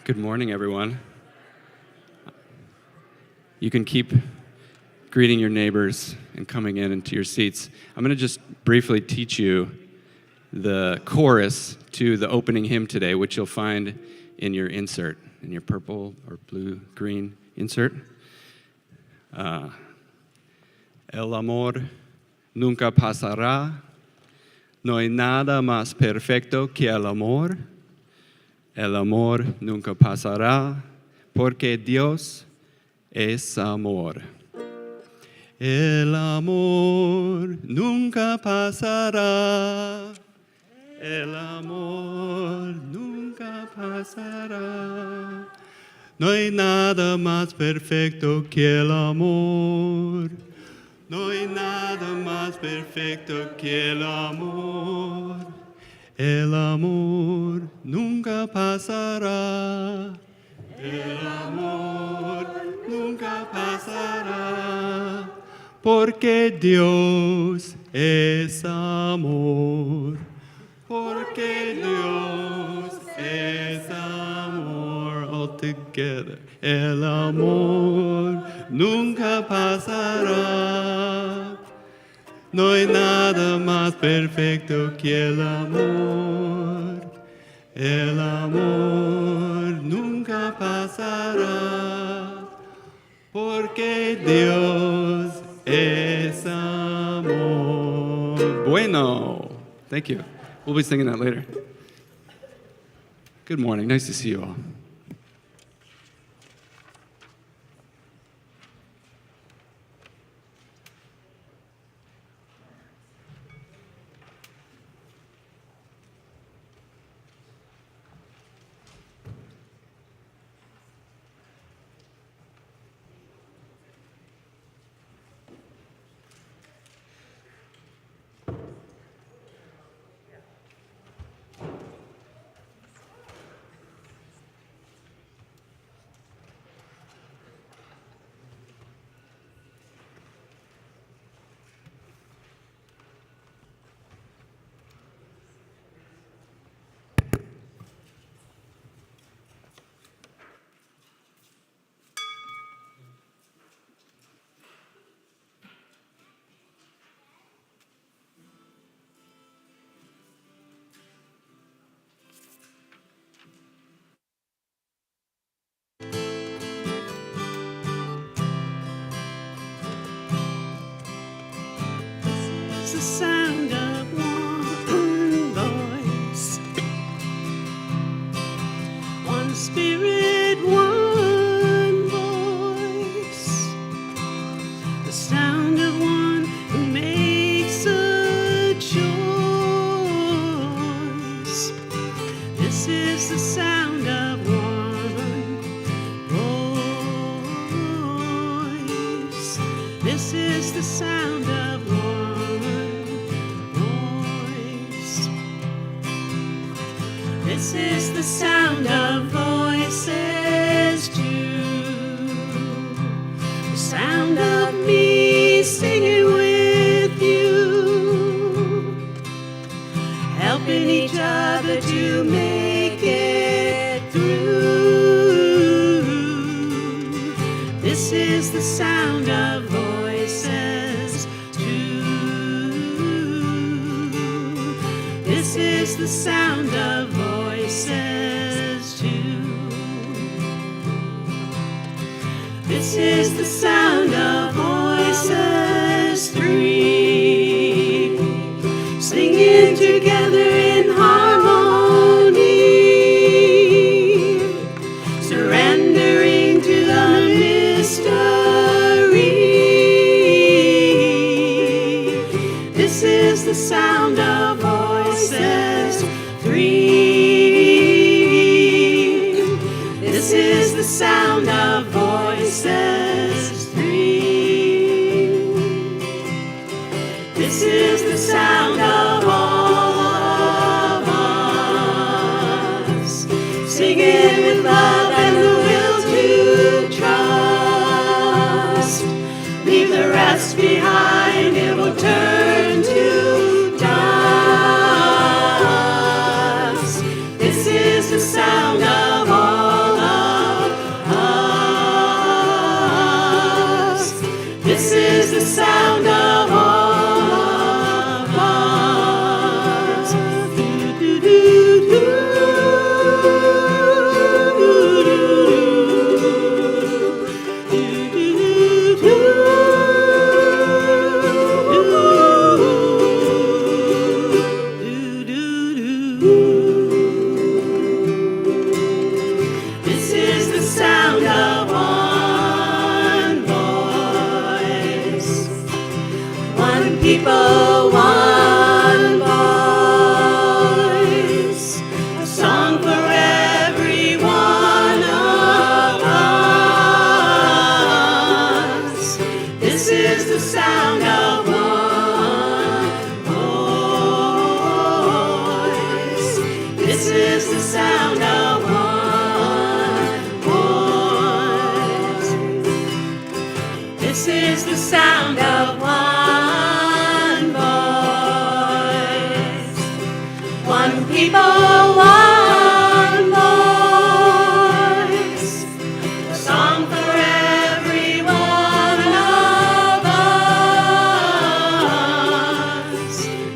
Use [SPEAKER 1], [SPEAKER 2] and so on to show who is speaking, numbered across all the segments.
[SPEAKER 1] Good morning, everyone. You can keep greeting your neighbors and coming in into your seats. I'm going to just briefly teach you the chorus to the opening hymn today, which you'll find in your insert, in your purple or blue, green insert. El amor nunca pasará. No hay nada más perfecto que el amor. El amor nunca pasará, porque Dios es amor. El amor nunca pasará. El amor nunca pasará. No hay nada más perfecto que el amor. No hay nada más perfecto que el amor. El amor nunca pasará. El amor nunca pasará. Porque Dios es amor. Porque Dios es amor. All together. El amor nunca pasará. No hay nada más perfecto que el amor. El amor nunca pasará. Porque Dios es amor. Bueno. Thank you. We'll be singing that later. Good morning. Nice to see you all.
[SPEAKER 2] The sound of one voice, one spirit, one voice, the sound of one who makes a choice. This is the sound of one voice. This is the sound of one. This is the sound of voices too, the sound of me singing with you, helping each other to make it through. This is the sound of voices too. This is the sound of voices too. This is the sound of voices three, singing together in harmony, surrendering to the mystery. This is the sound of voices three. This is the sound of voices three. This is the sound of all of us, singing with love and the will to trust. Leave the rest behind, it will turn to dust. This is the sound of all people, one voice, a song for every one of us. This is the sound of one voice. This is the sound of one voice. This is the sound of one voice. One people, one voice. A song for every one of us.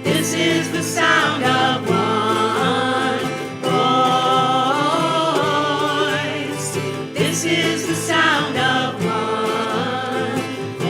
[SPEAKER 2] This is the sound of one voice. This is the sound of one voice.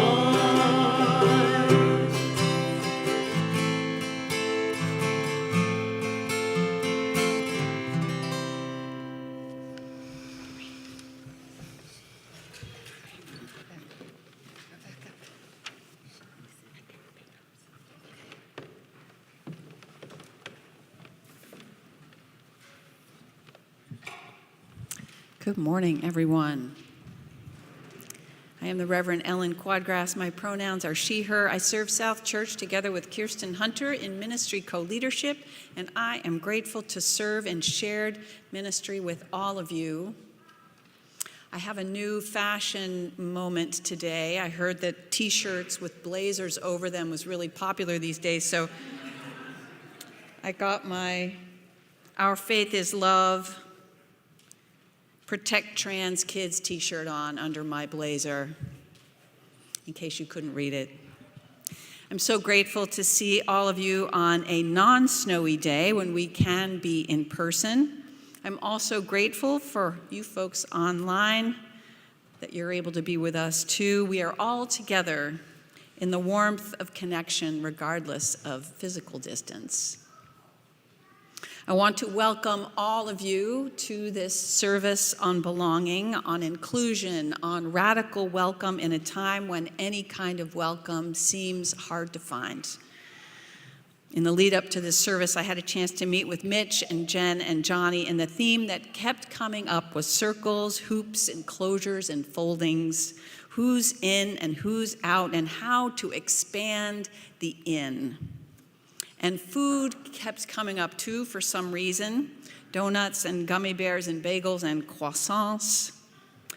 [SPEAKER 3] Good morning, everyone. I am the Reverend Ellen Quaadgras. My pronouns are she, her. I serve South Church together with Kirsten Hunter in ministry co-leadership, and I am grateful to serve in shared ministry with all of you. I have a new fashion moment today. I heard that t-shirts with blazers over them was really popular these days, so I got my Our Faith is Love, Protect Trans Kids t-shirt on under my blazer, in case you couldn't read it. I'm so grateful to see all of you on a non-snowy day when we can be in person. I'm also grateful for you folks online that you're able to be with us too. We are all together in the warmth of connection regardless of physical distance. I want to welcome all of you to this service on belonging, on inclusion, on radical welcome in a time when any kind of welcome seems hard to find. In the lead up to this service, I had a chance to meet with Mitch and Jen and Jonny, and the theme that kept coming up was circles, hoops, enclosures, and foldings, who's in and who's out, and how to expand the in. And food kept coming up too for some reason. Donuts and gummy bears and bagels and croissants.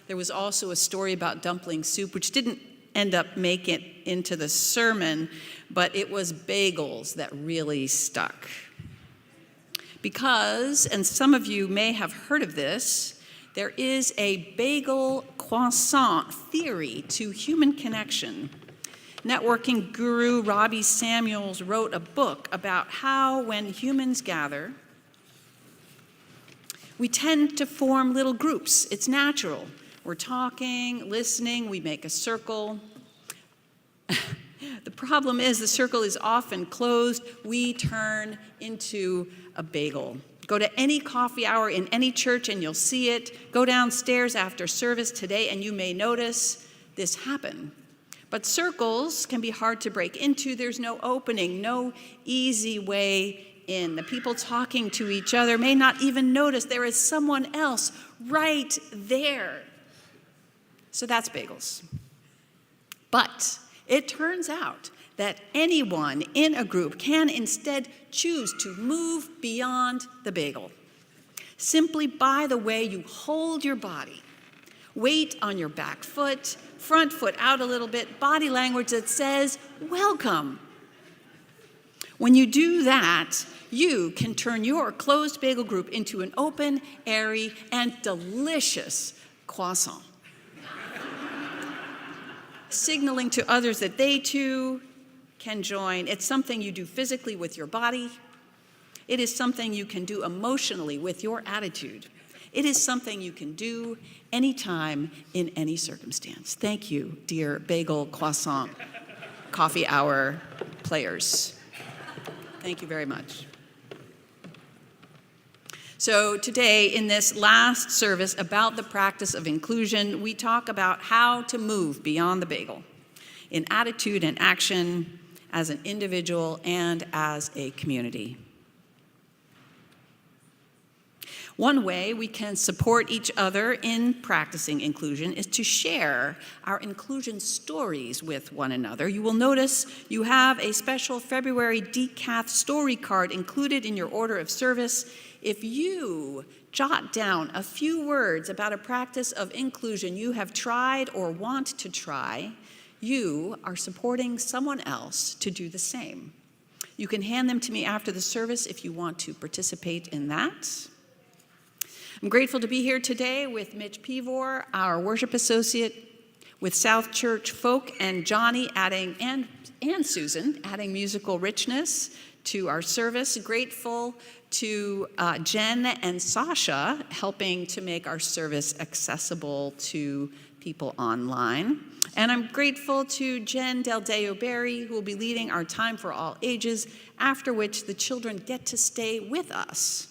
[SPEAKER 3] There was also a story about dumpling soup, which didn't end up making it into the sermon, but it was bagels that really stuck. Because, and some of you may have heard of this, there is a bagel croissant theory to human connection. Networking guru Robbie Samuels wrote a book about how when humans gather, we tend to form little groups. It's natural. We're talking, listening, we make a circle. The problem is the circle is often closed. We turn into a bagel. Go to any coffee hour in any church and you'll see it. Go downstairs after service today and you may notice this happen. But circles can be hard to break into. There's no opening, no easy way in. The people talking to each other may not even notice there is someone else right there. So that's bagels. But it turns out that anyone in a group can instead choose to move beyond the bagel. Simply by the way you hold your body, weight on your back foot, front foot out a little bit, body language that says, welcome. When you do that, you can turn your closed bagel group into an open, airy, and delicious croissant. Signaling to others that they too can join. It's something you do physically with your body. It is something you can do emotionally with your attitude. It is something you can do anytime, in any circumstance. Thank you, dear bagel, croissant, coffee hour players. Thank you very much. So today, in this last service about the practice of inclusion, we talk about how to move beyond the bagel in attitude and action as an individual and as a community. One way we can support each other in practicing inclusion is to share our inclusion stories with one another. You will notice you have a special February Decath story card included in your order of service. If you jot down a few words about a practice of inclusion you have tried or want to try, you are supporting someone else to do the same. You can hand them to me after the service if you want to participate in that. I'm grateful to be here today with Mitch Pivor, our worship associate, with South Church Folk, and Jonny and Susan adding musical richness to our service. Grateful to Jen and Sasha helping to make our service accessible to people online. And I'm grateful to Jen Del Deo-Barry, who will be leading our Time for All Ages, after which the children get to stay with us.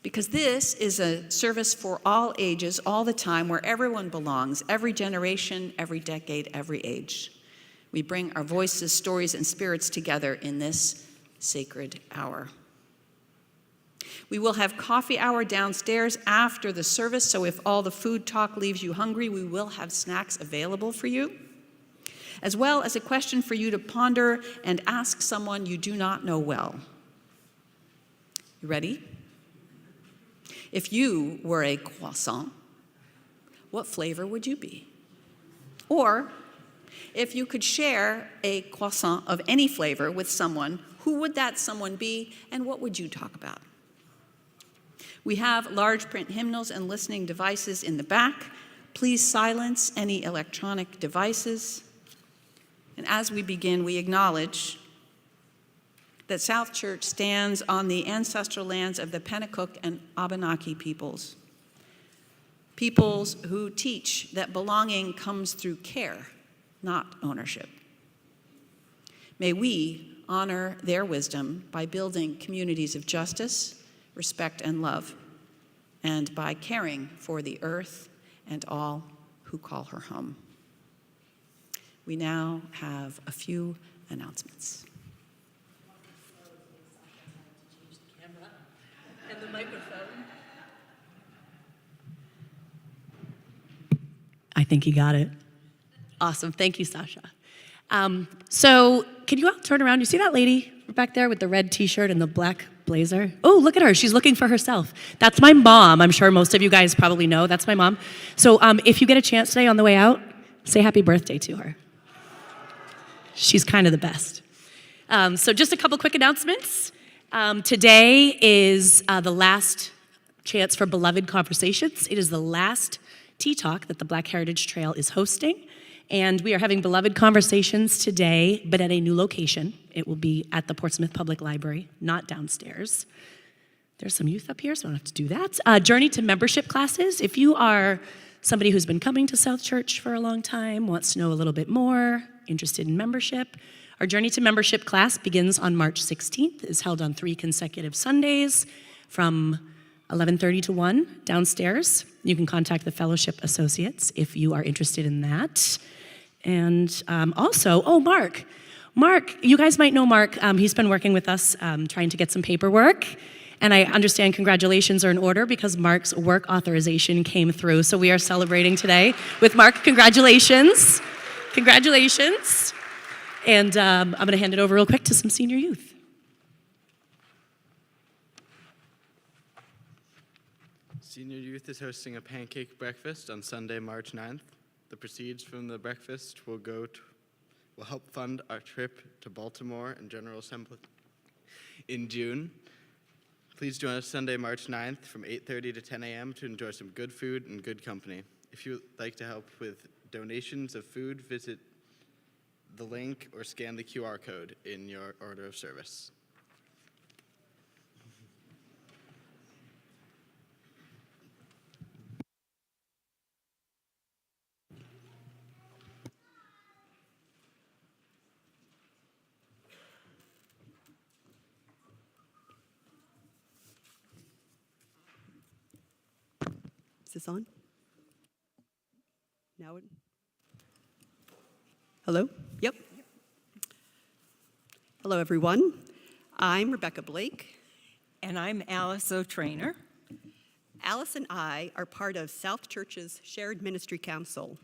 [SPEAKER 3] Because this is a service for all ages, all the time, where everyone belongs, every generation, every decade, every age. We bring our voices, stories, and spirits together in this sacred hour. We will have coffee hour downstairs after the service, so if all the food talk leaves you hungry, we will have snacks available for you, as well as a question for you to ponder and ask someone you do not know well. You ready? If you were a croissant, what flavor would you be? Or, if you could share a croissant of any flavor with someone, who would that someone be, and what would you talk about? We have large print hymnals and listening devices in the back. Please silence any electronic devices. And as we begin, we acknowledge that South Church stands on the ancestral lands of the Pennacook and Abenaki peoples who teach that belonging comes through care, not ownership. May we honor their wisdom by building communities of justice, respect, and love, and by caring for the earth and all who call her home. We now have a few announcements. And the microphone.
[SPEAKER 4] I think he got it. Awesome. Thank you, Sasha. So can you all turn around? You see that lady back there with the red t-shirt and the black blazer? Oh, look at her. She's looking for herself. That's my mom. I'm sure most of you guys probably know. That's my mom. So if you get a chance today on the way out, say happy birthday to her. She's kind of the best. So just a couple quick announcements. Today is the last chance for Beloved Conversations. It is the last Tea Talk that the Black Heritage Trail is hosting. And we are having Beloved Conversations today, but at a new location. It will be at the Portsmouth Public Library, not downstairs. There's some youth up here, so I don't have to do that. Journey to membership classes. If you are somebody who's been coming to South Church for a long time, wants to know a little bit more, interested in membership, our Journey to Membership class begins on March 16th, is held on 3 consecutive Sundays from 11:30 to 1 downstairs. You can contact the fellowship associates if you are interested in that. And also, Mark, you guys might know Mark. He's been working with us trying to get some paperwork. And I understand congratulations are in order because Mark's work authorization came through. So we are celebrating today with Mark. Congratulations. Congratulations. And I'm going to hand it over real quick to some senior youth.
[SPEAKER 5] Senior Youth is hosting a pancake breakfast on Sunday, March 9th. The proceeds from the breakfast will help fund our trip to Baltimore and General Assembly in June. Please join us Sunday, March 9th from 8:30 to 10 a.m. to enjoy some good food and good company. If you would like to help with donations of food, visit the link or scan the QR code in your order of service.
[SPEAKER 2] Is this on? Now it? Hello? Yep.
[SPEAKER 6] Hello, everyone. I'm Rebecca Blake.
[SPEAKER 2] And I'm Alice O'Trainer.
[SPEAKER 6] Alice and I are part of South Church's Shared Ministry Council.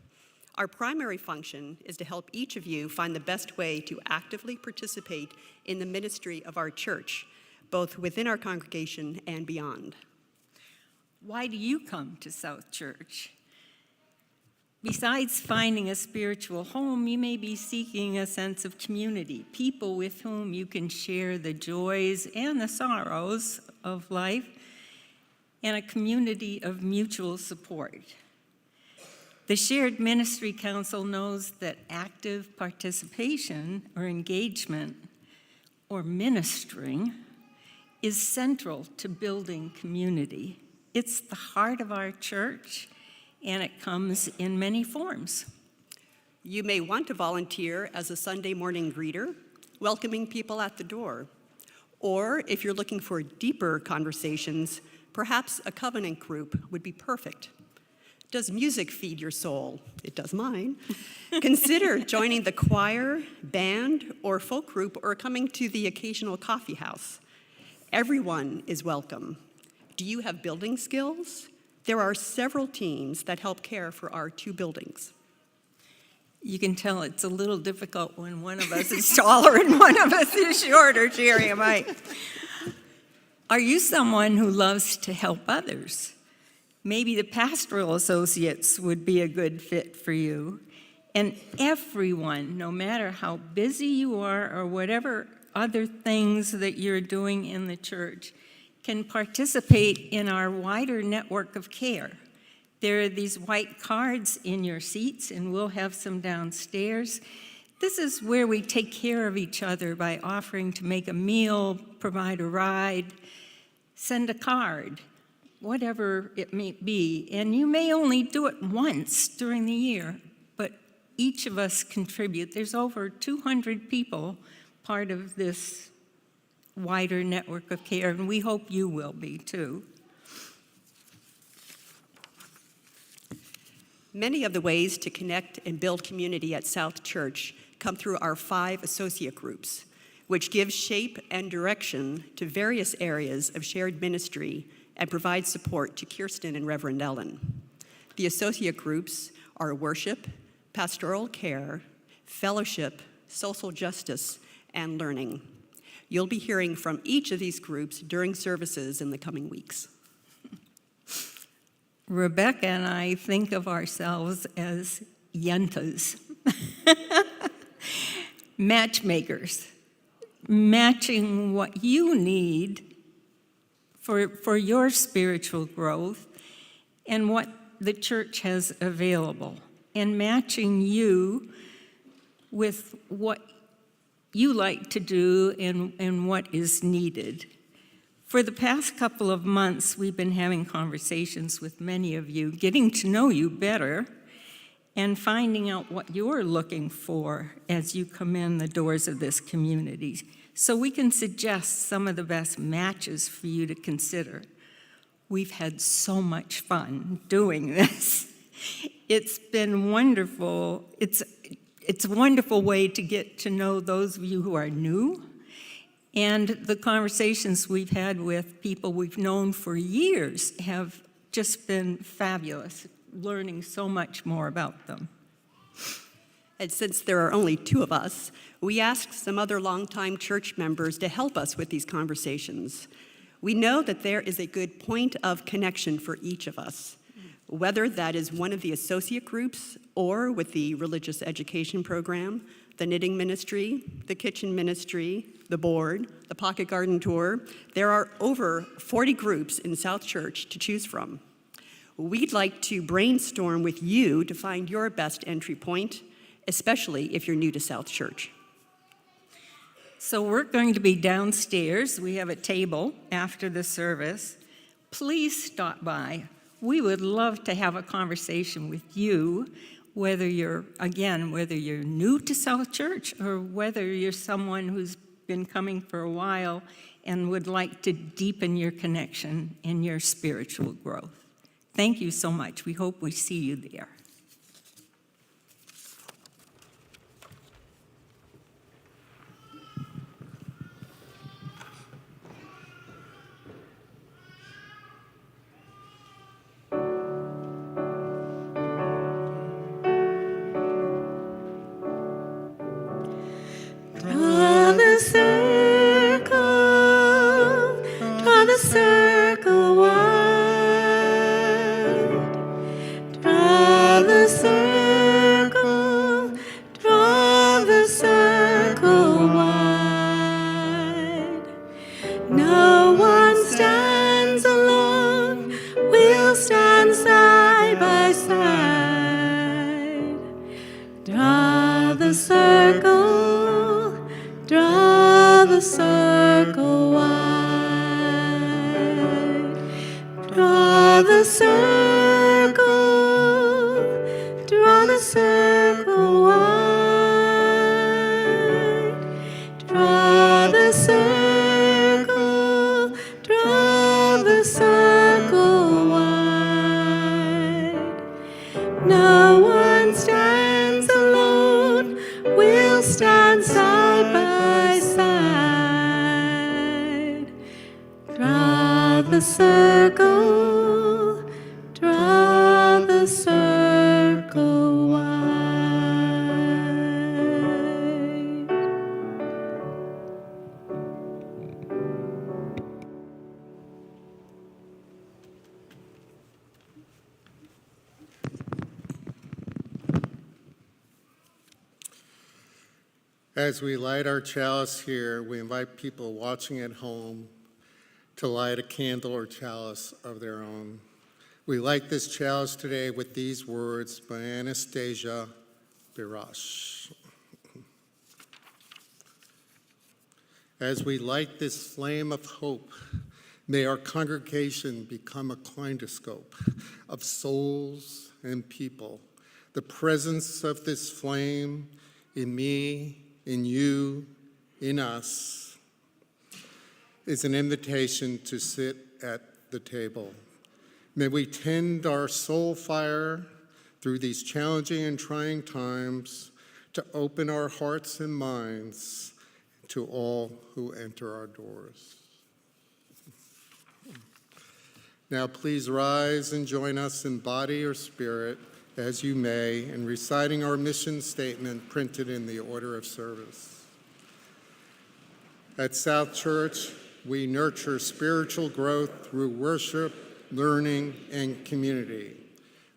[SPEAKER 6] Our primary function is to help each of you find the best way to actively participate in the ministry of our church, both within our congregation and beyond.
[SPEAKER 2] Why do you come to South Church? Besides finding a spiritual home, you may be seeking a sense of community, people with whom you can share the joys and the sorrows of life, and a community of mutual support. The Shared Ministry Council knows that active participation or engagement or ministering is central to building community. It's the heart of our church, and it comes in many forms.
[SPEAKER 6] You may want to volunteer as a Sunday morning greeter, welcoming people at the door. Or if you're looking for deeper conversations, perhaps a covenant group would be perfect. Does music feed your soul? It does mine. Consider joining the choir, band, or folk group, or coming to the occasional coffee house. Everyone is welcome. Do you have building skills? There are several teams that help care for our 2 buildings.
[SPEAKER 2] You can tell it's a little difficult when one of us is taller and one of us is shorter, sharing a mic. Are you someone who loves to help others? Maybe the pastoral associates would be a good fit for you. And everyone, no matter how busy you are or whatever other things that you're doing in the church, can participate in our wider network of care. There are these white cards in your seats, and we'll have some downstairs. This is where we take care of each other by offering to make a meal, provide a ride, send a card, whatever it may be. And you may only do it once during the year, but each of us contribute. There's over 200 people part of this wider network of care, and we hope you will be too.
[SPEAKER 6] Many of the ways to connect and build community at South Church come through our 5 associate groups, which give shape and direction to various areas of shared ministry and provide support to Kirsten and Reverend Ellen. The associate groups are worship, pastoral care, fellowship, social justice, and learning. You'll be hearing from each of these groups during services in the coming weeks.
[SPEAKER 2] Rebecca and I think of ourselves as yentas, matchmakers, matching what you need for your spiritual growth and what the church has available, and matching you with what you like to do and what is needed. For the past couple of months, we've been having conversations with many of you, getting to know you better, and finding out what you're looking for as you come in the doors of this community, so we can suggest some of the best matches for you to consider. We've had so much fun doing this. It's been wonderful. It's a wonderful way to get to know those of you who are new, and the conversations we've had with people we've known for years have just been fabulous, learning so much more about them.
[SPEAKER 6] And since there are only 2 of us, we asked some other longtime church members to help us with these conversations. We know that there is a good point of connection for each of us, whether that is one of the associate groups or with the religious education program, the knitting ministry, the kitchen ministry, the board, the pocket garden tour. There are over 40 groups in South Church to choose from. We'd like to brainstorm with you to find your best entry point, especially if you're new to South Church.
[SPEAKER 2] So we're going to be downstairs. We have a table after the service. Please stop by. We would love to have a conversation with you, whether you're new to South Church or whether you're someone who's been coming for a while and would like to deepen your connection in your spiritual growth. Thank you so much. We hope we see you there.
[SPEAKER 4] circle wide. Draw the circle, draw the circle wide. No one stands alone, we'll stand side by side. Draw the circle, draw the circle wide. Draw the circle, draw the circle wide. Draw the circle, draw the circle wide. No one stands alone, we'll stand side by side. Draw the circle, draw the circle wide.
[SPEAKER 7] As we light our chalice here, we invite people watching at home to light a candle or chalice of their own. We light this chalice today with these words by Anastasia Birash. As we light this flame of hope, may our congregation become a kaleidoscope of souls and people. The presence of this flame in me, in you, in us, is an invitation to sit at the table. May we tend our soul fire through these challenging and trying times to open our hearts and minds to all who enter our doors. Now please rise and join us in body or spirit as you may in reciting our mission statement printed in the order of service. At South Church, we nurture spiritual growth through worship, learning, and community.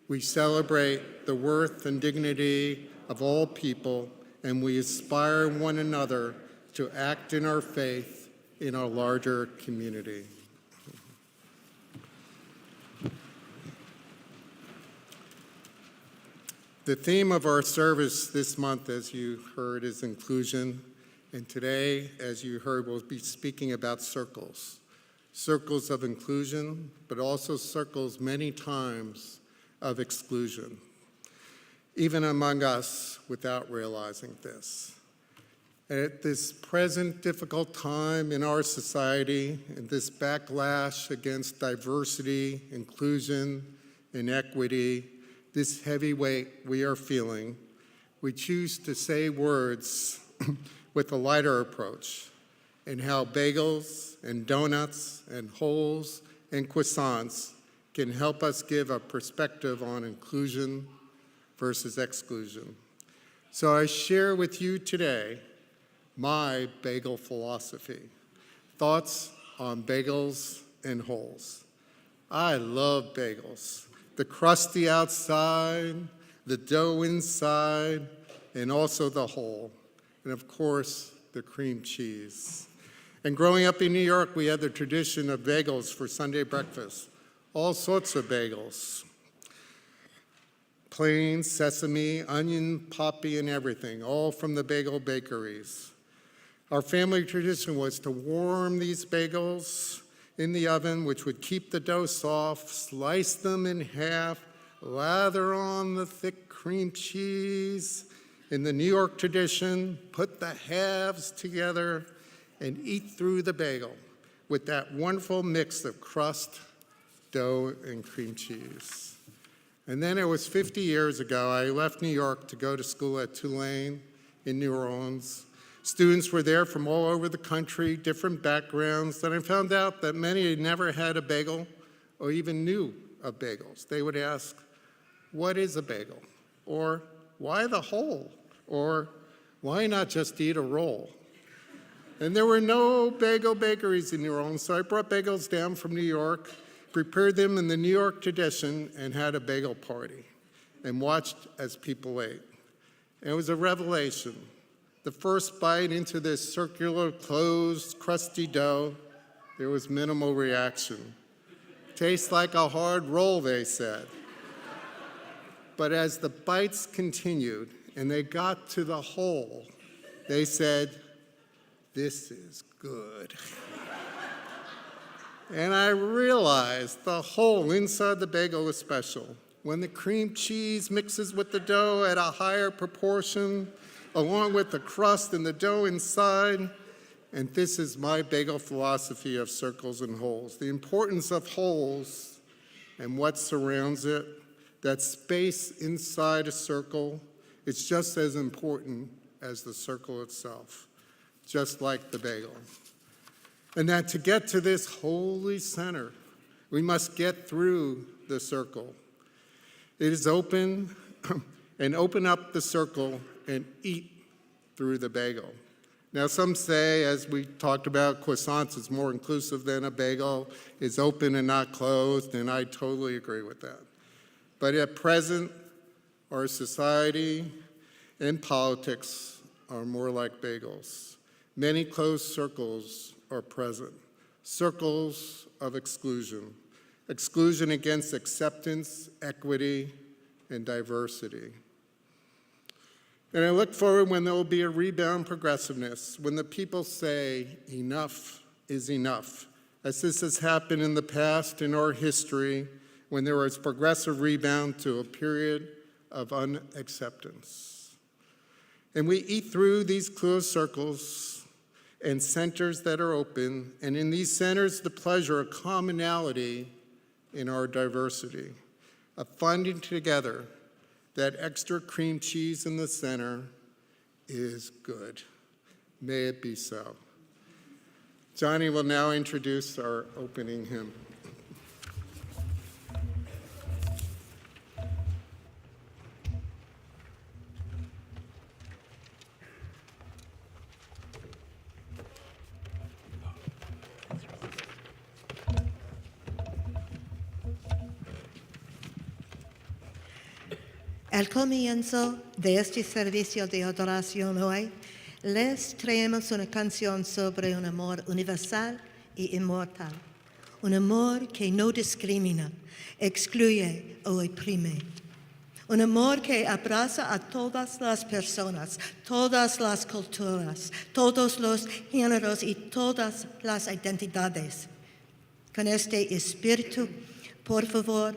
[SPEAKER 7] We celebrate the worth and dignity of all people, and we inspire one another to act in our faith in our larger community. The theme of our service this month, as you heard, is inclusion. And today, as you heard, we'll be speaking about circles. Circles of inclusion, but also circles many times of exclusion, even among us without realizing this. At this present difficult time in our society, and this backlash against diversity, inclusion, and equity, this heavy weight we are feeling, we choose to say words with a lighter approach, and how bagels and donuts and holes and croissants can help us give a perspective on inclusion versus exclusion. So I share with you today my bagel philosophy, thoughts on bagels and holes. I love bagels, the crusty outside, the dough inside, and also the hole. And of course, the cream cheese. And growing up in New York, we had the tradition of bagels for Sunday breakfast. All sorts of bagels. Plain, sesame, onion, poppy, and everything, all from the bagel bakeries. Our family tradition was to warm these bagels in the oven, which would keep the dough soft, slice them in half, lather on the thick cream cheese. In the New York tradition, put the halves together and eat through the bagel with that wonderful mix of crust, dough, and cream cheese. And then it was 50 years ago, I left New York to go to school at Tulane in New Orleans. Students were there from all over the country, different backgrounds, and I found out that many had never had a bagel or even knew of bagels. They would ask, what is a bagel? Or why the hole? Or why not just eat a roll? And there were no bagel bakeries in New Orleans, so I brought bagels down from New York, prepared them in the New York tradition, and had a bagel party, and watched as people ate. And it was a revelation. The first bite into this circular, closed, crusty dough, there was minimal reaction. Tastes like a hard roll, they said. But as the bites continued and they got to the hole, they said, "This is good." And I realized the hole inside the bagel was special. When the cream cheese mixes with the dough at a higher proportion, along with the crust and the dough inside, and this is my bagel philosophy of circles and holes. The importance of holes and what surrounds it, that space inside a circle, it's just as important as the circle itself, just like the bagel. And that to get to this holy center, we must get through the circle. It is open, and open up the circle and eat through the bagel. Now, some say, as we talked about, croissants is more inclusive than a bagel. It's open and not closed, and I totally agree with that. But at present, our society and politics are more like bagels. Many closed circles are present, circles of exclusion. Exclusion against acceptance, equity, and diversity. And I look forward when there will be a rebound progressiveness, when the people say enough is enough, as this has happened in the past in our history, when there was progressive rebound to a period of unacceptance. And we eat through these closed circles and centers that are open, and in these centers the pleasure of commonality in our diversity, of finding together that extra cream cheese in the center is good. May it be so. Jonny will now introduce our opening hymn.
[SPEAKER 8] Al comienzo de este servicio de adoración hoy, les traemos una canción sobre un amor universal y inmortal. Un amor que no discrimina, excluye o oprime. Un amor que abraza a todas las personas, todas las culturas, todos los géneros y todas las identidades. Con este espíritu, por favor,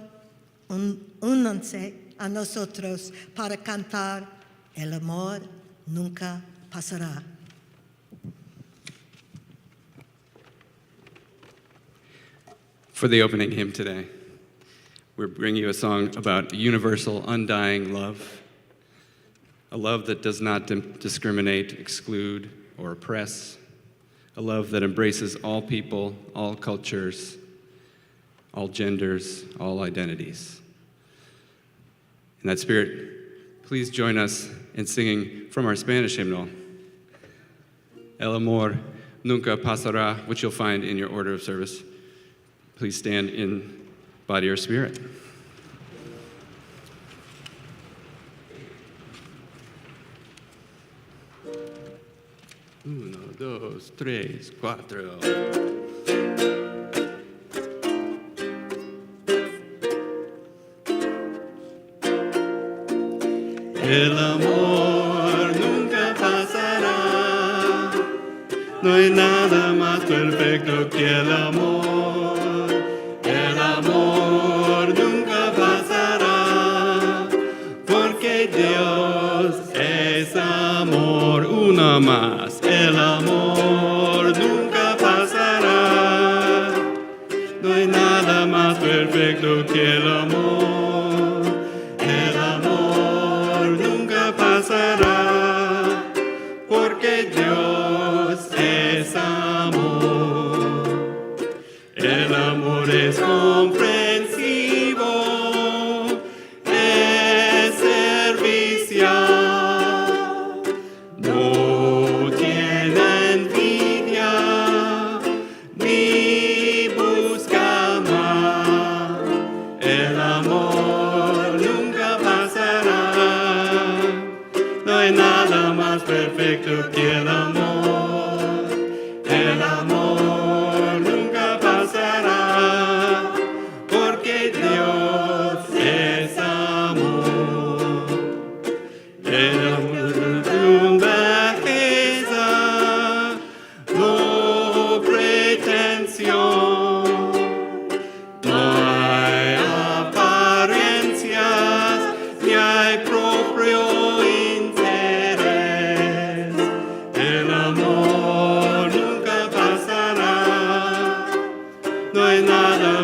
[SPEAKER 8] únanse a nosotros para cantar El amor nunca pasará.
[SPEAKER 1] For the opening hymn today, we're bringing you a song about universal, undying love, a love that does not discriminate, exclude, or oppress, a love that embraces all people, all cultures, all genders, all identities. In that spirit, please join us in singing from our Spanish hymnal, El Amor Nunca Pasara, which you'll find in your order of service. Please stand in body or spirit. 1, 2, 3, 4. El amor nunca pasará, no hay nada más perfecto que el amor. El amor nunca pasará, porque Dios es amor. Una más, el amor nunca pasará, no hay nada más perfecto que el amor. Pasará, porque Dios es amor. El amor es comprensivo, es servicial, no tiene envidia.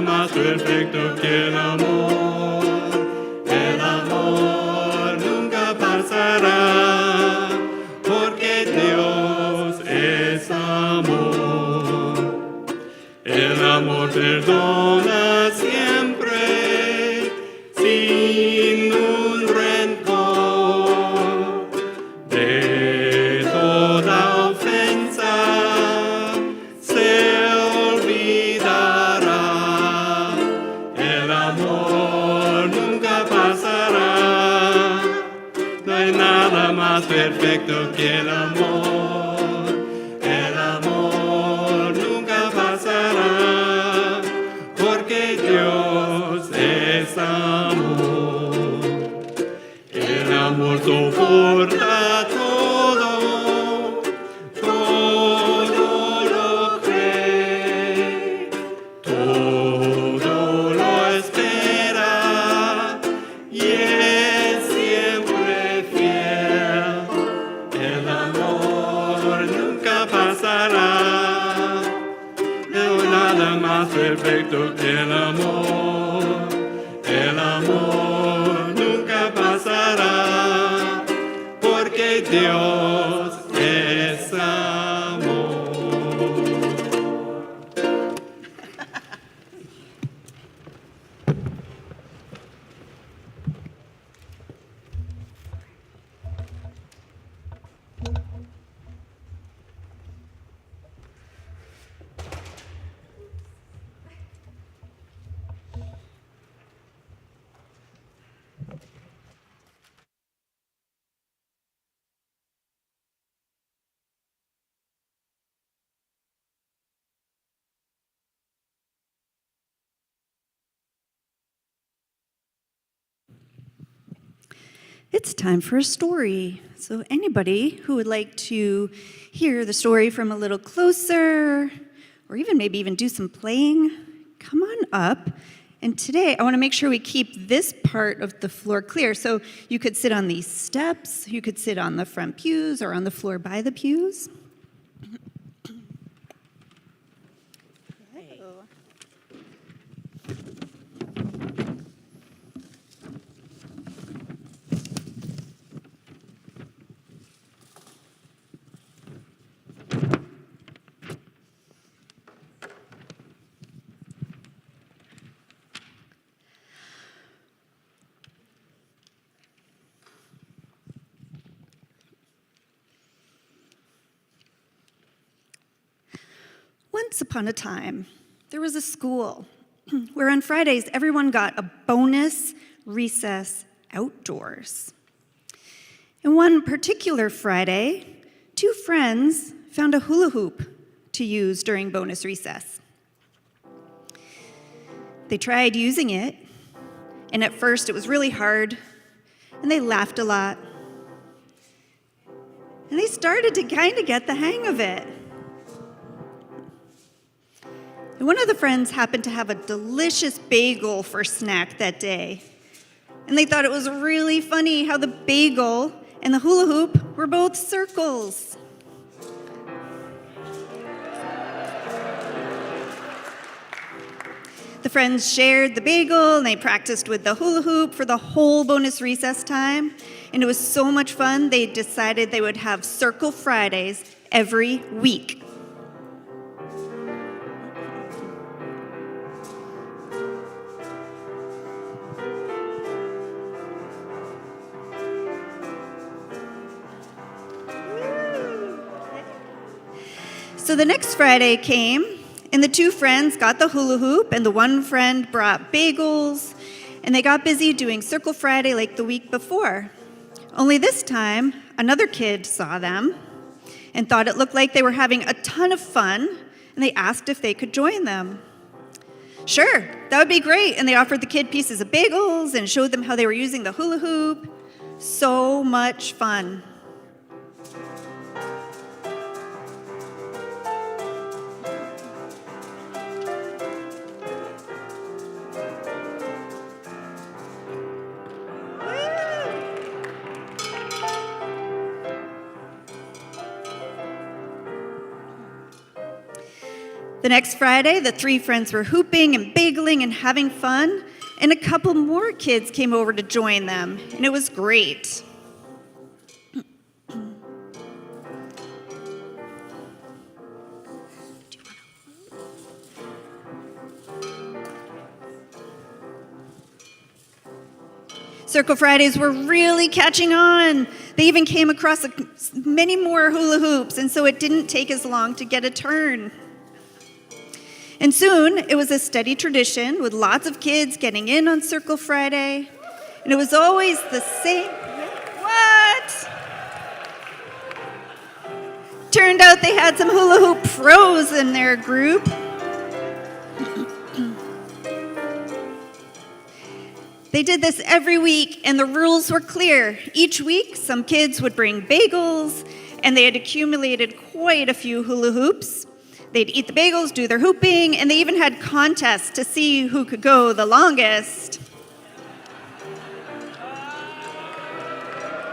[SPEAKER 1] nada más perfecto que el amor. El amor nunca pasará, porque Dios es amor. El amor perdona siempre, sin un rencor. De toda ofensa se olvidará. El amor nunca pasará. No hay nada más perfecto que el amor. El amor nunca pasará, porque Dios es amor. El amor soporta todo, todo lo cree, todo lo espera y es siempre fiel. El amor nunca pasará, no hay nada más perfecto que el amor. El amor nunca pasará, porque Dios es amor.
[SPEAKER 9] It's time for a story. So anybody who would like to hear the story from a little closer, or maybe even do some playing, come on up. And today I want to make sure we keep this part of the floor clear. So you could sit on these steps, you could sit on the front pews or on the floor by the pews. Once upon a time, there was a school where on Fridays everyone got a bonus recess outdoors. And one particular Friday, two friends found a hula hoop to use during bonus recess. They tried using it, and at first it was really hard, and they laughed a lot. And they started to kind of get the hang of it. And one of the friends happened to have a delicious bagel for snack that day. And they thought it was really funny how the bagel and the hula hoop were both circles. The friends shared the bagel and they practiced with the hula hoop for the whole bonus recess time. And it was so much fun, they decided they would have Circle Fridays every week. So the next Friday came, and the two friends got the hula hoop, and the one friend brought bagels, and they got busy doing Circle Friday like the week before. Only this time, another kid saw them and thought it looked like they were having a ton of fun, and they asked if they could join them. Sure, that would be great, and they offered the kid pieces of bagels and showed them how they were using the hula hoop. So much fun. The next Friday, the three friends were hooping and bageling and having fun, and a couple more kids came over to join them, and it was great. Circle Fridays were really catching on. They even came across many more hula hoops, and so it didn't take as long to get a turn. And soon, it was a steady tradition with lots of kids getting in on Circle Friday. And it was always the same. What? Turned out they had some hula hoop pros in their group. They did this every week, and the rules were clear. Each week, some kids would bring bagels, and they had accumulated quite a few hula hoops. They'd eat the bagels, do their hooping, and they even had contests to see who could go the longest.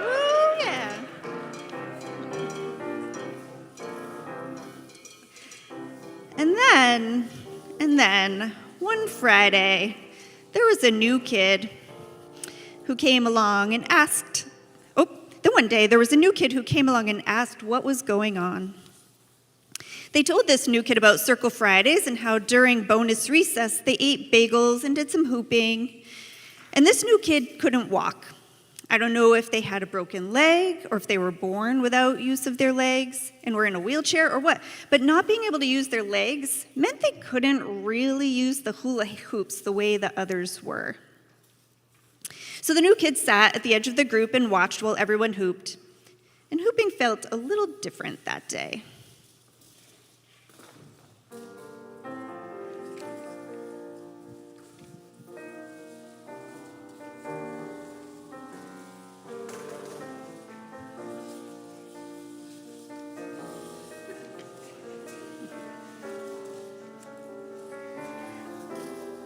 [SPEAKER 9] Ooh, yeah. And then, one Friday, there was a new kid who came along and asked, one day there was a new kid who came along and asked what was going on. They told this new kid about Circle Fridays and how during bonus recess they ate bagels and did some hooping. And this new kid couldn't walk. I don't know if they had a broken leg or if they were born without use of their legs and were in a wheelchair or what. But not being able to use their legs meant they couldn't really use the hula hoops the way the others were. So the new kid sat at the edge of the group and watched while everyone hooped. And hooping felt a little different that day.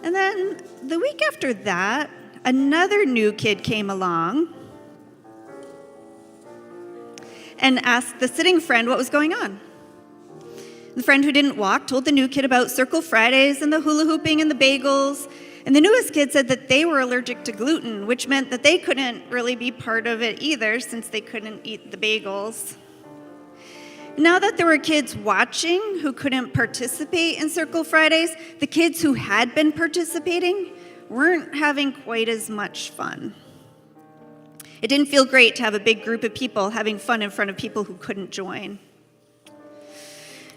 [SPEAKER 9] And then the week after that, another new kid came along and asked the sitting friend what was going on. The friend who didn't walk told the new kid about Circle Fridays and the hula hooping and the bagels. And the newest kid said that they were allergic to gluten, which meant that they couldn't really be part of it either since they couldn't eat the bagels. Now that there were kids watching who couldn't participate in Circle Fridays, the kids who had been participating weren't having quite as much fun. It didn't feel great to have a big group of people having fun in front of people who couldn't join.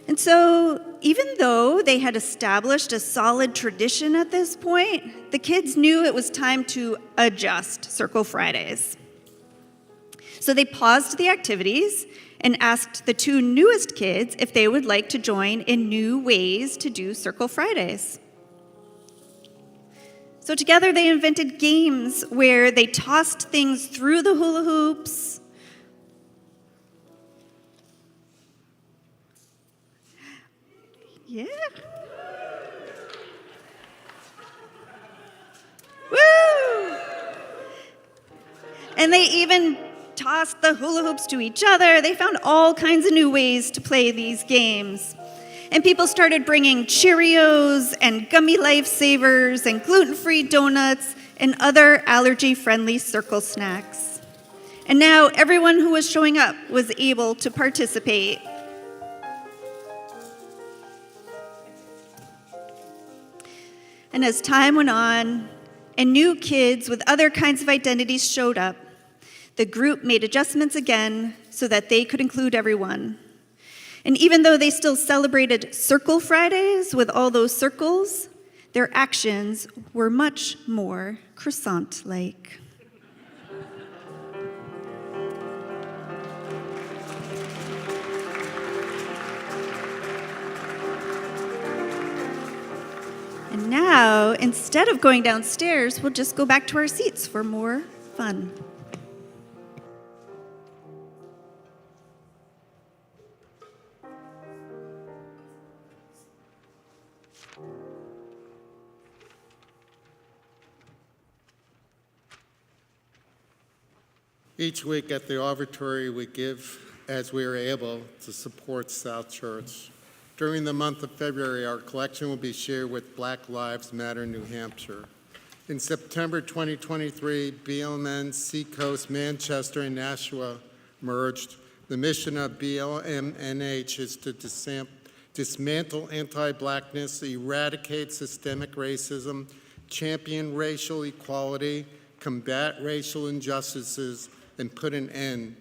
[SPEAKER 9] And so, even though they had established a solid tradition at this point, the kids knew it was time to adjust Circle Fridays. So they paused the activities and asked the two newest kids if they would like to join in new ways to do Circle Fridays. So together they invented games where they tossed things through the hula hoops. Yeah. Woo! And they even tossed the hula hoops to each other. They found all kinds of new ways to play these games. And people started bringing Cheerios and gummy lifesavers and gluten-free donuts and other allergy-friendly circle snacks. And now everyone who was showing up was able to participate. And as time went on, and new kids with other kinds of identities showed up, the group made adjustments again so that they could include everyone. And even though they still celebrated Circle Fridays with all those circles, their actions were much more croissant-like. And now, instead of going downstairs, we'll just go back to our seats for more fun.
[SPEAKER 7] Each week at the Offertory, we give as we are able to support South Church During the month of February, our collection will be shared with Black Lives Matter New Hampshire. In September 2023, BLM, Seacoast, Manchester, and Nashua merged. The mission of BLMNH is to dismantle anti-Blackness, eradicate systemic racism, champion racial equality, combat racial injustices, and put an end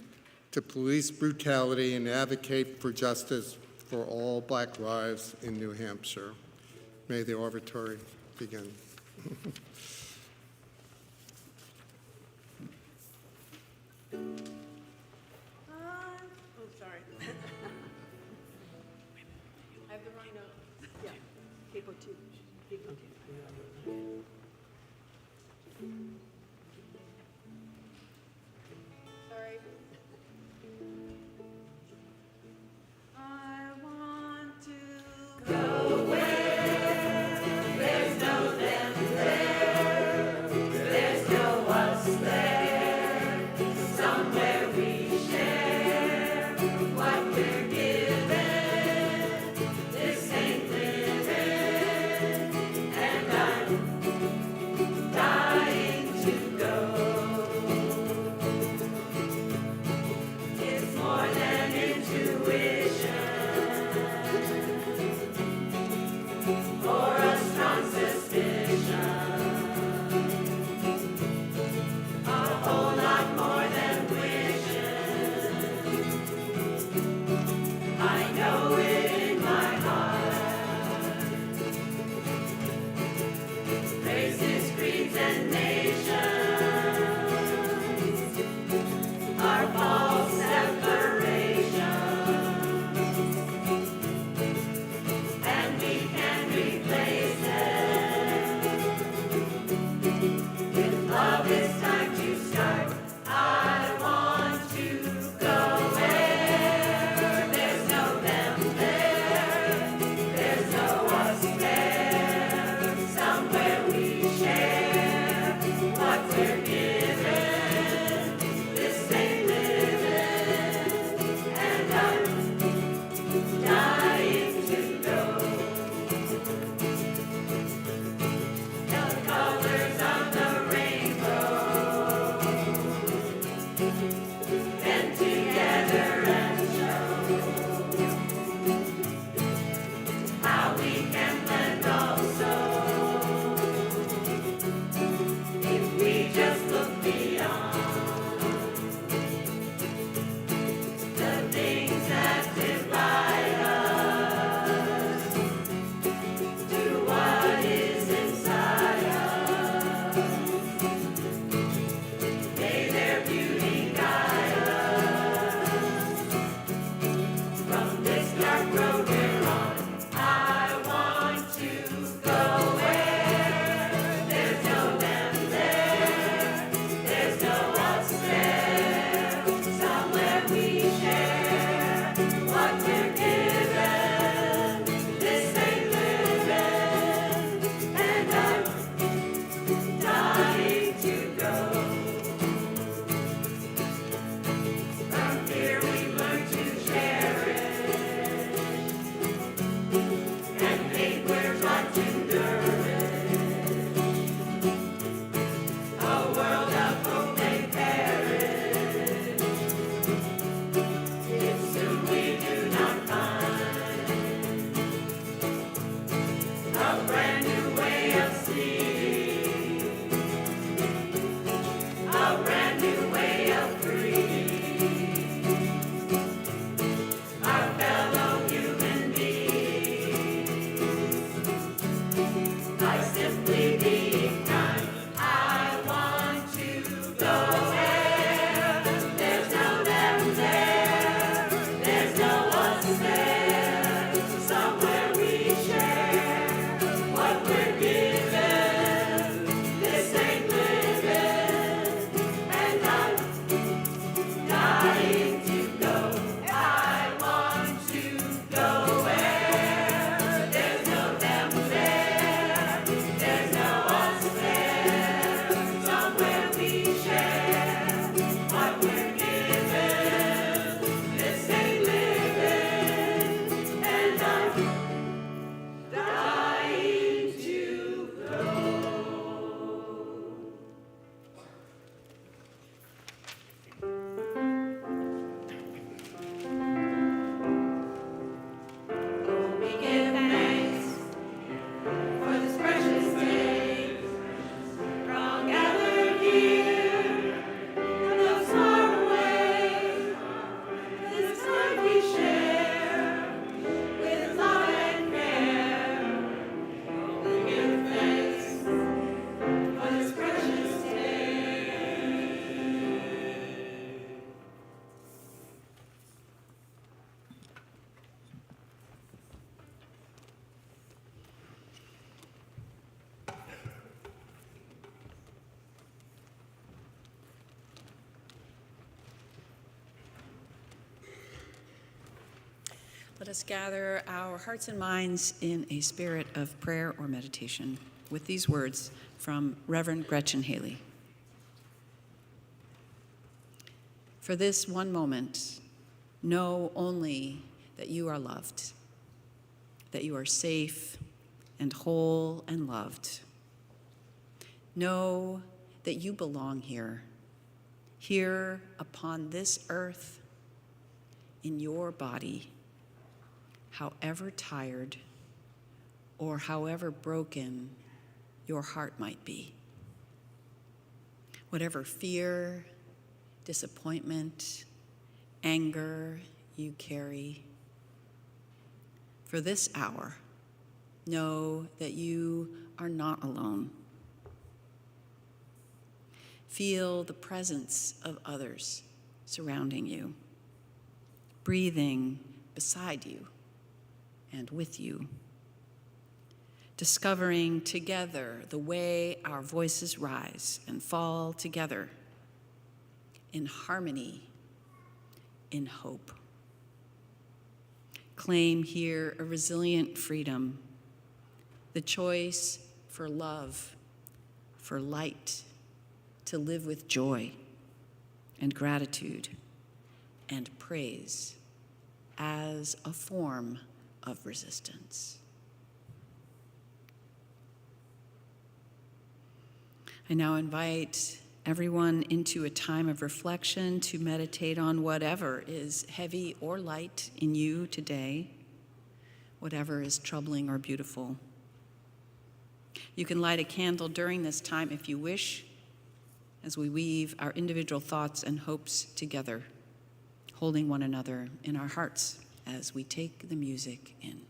[SPEAKER 7] to police brutality and advocate for justice for all Black lives in New Hampshire. May the Offertory begin.
[SPEAKER 10] And we can replace
[SPEAKER 3] Let us gather our hearts and minds in a spirit of prayer or meditation with these words from Reverend Gretchen Haley. For this one moment, know only that you are loved, that you are safe and whole and loved. Know that you belong here, here upon this earth, in your body, however tired or however broken your heart might be. Whatever fear, disappointment, anger you carry, for this hour, know that you are not alone. Feel the presence of others surrounding you, breathing beside you and with you, discovering together the way our voices rise and fall together in harmony, in hope. Claim here a resilient freedom, the choice for love, for light, to live with joy and gratitude and praise as a form of resistance. I now invite everyone into a time of reflection to meditate on whatever is heavy or light in you today, whatever is troubling or beautiful. You can light a candle during this time if you wish, as we weave our individual thoughts and hopes together, holding one another in our hearts as we take the music in.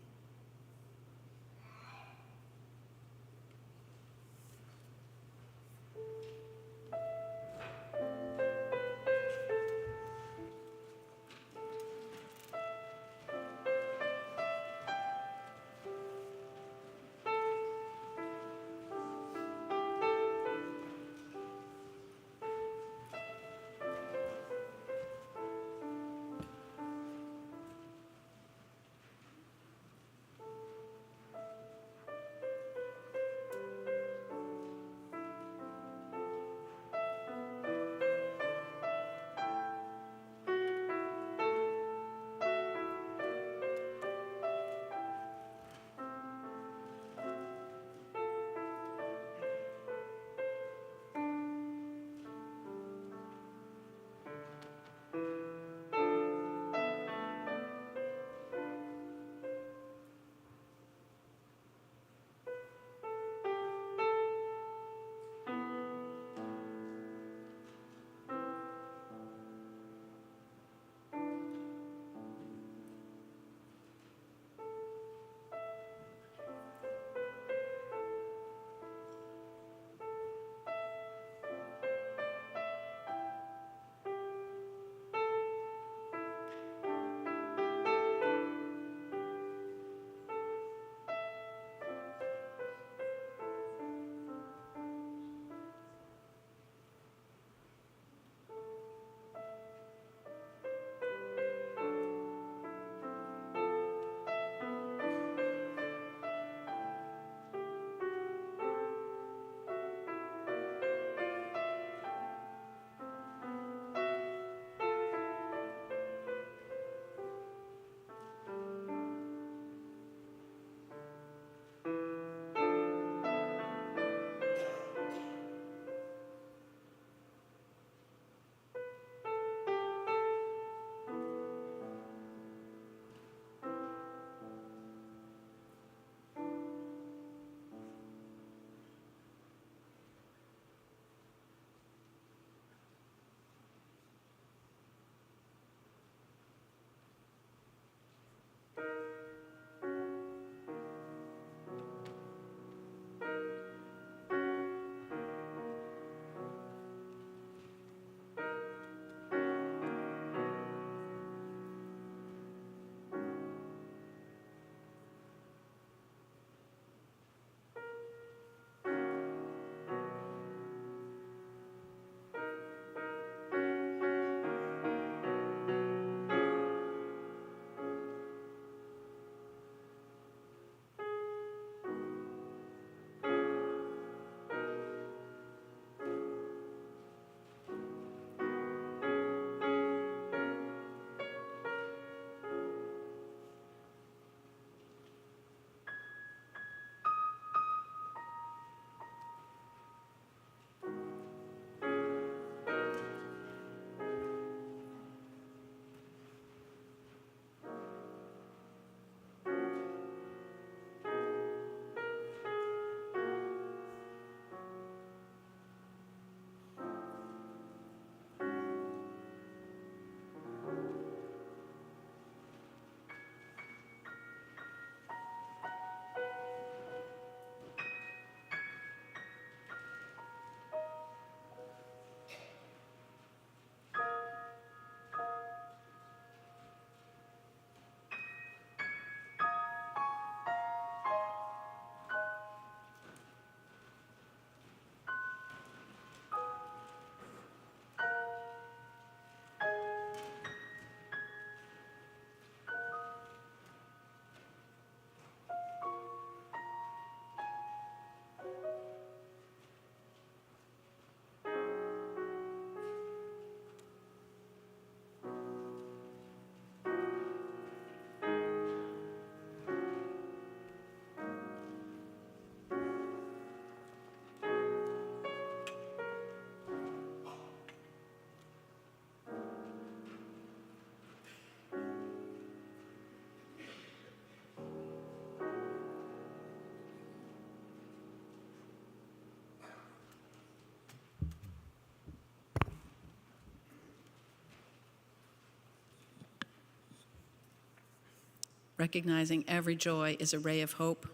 [SPEAKER 3] recognizing every joy is a ray of hope,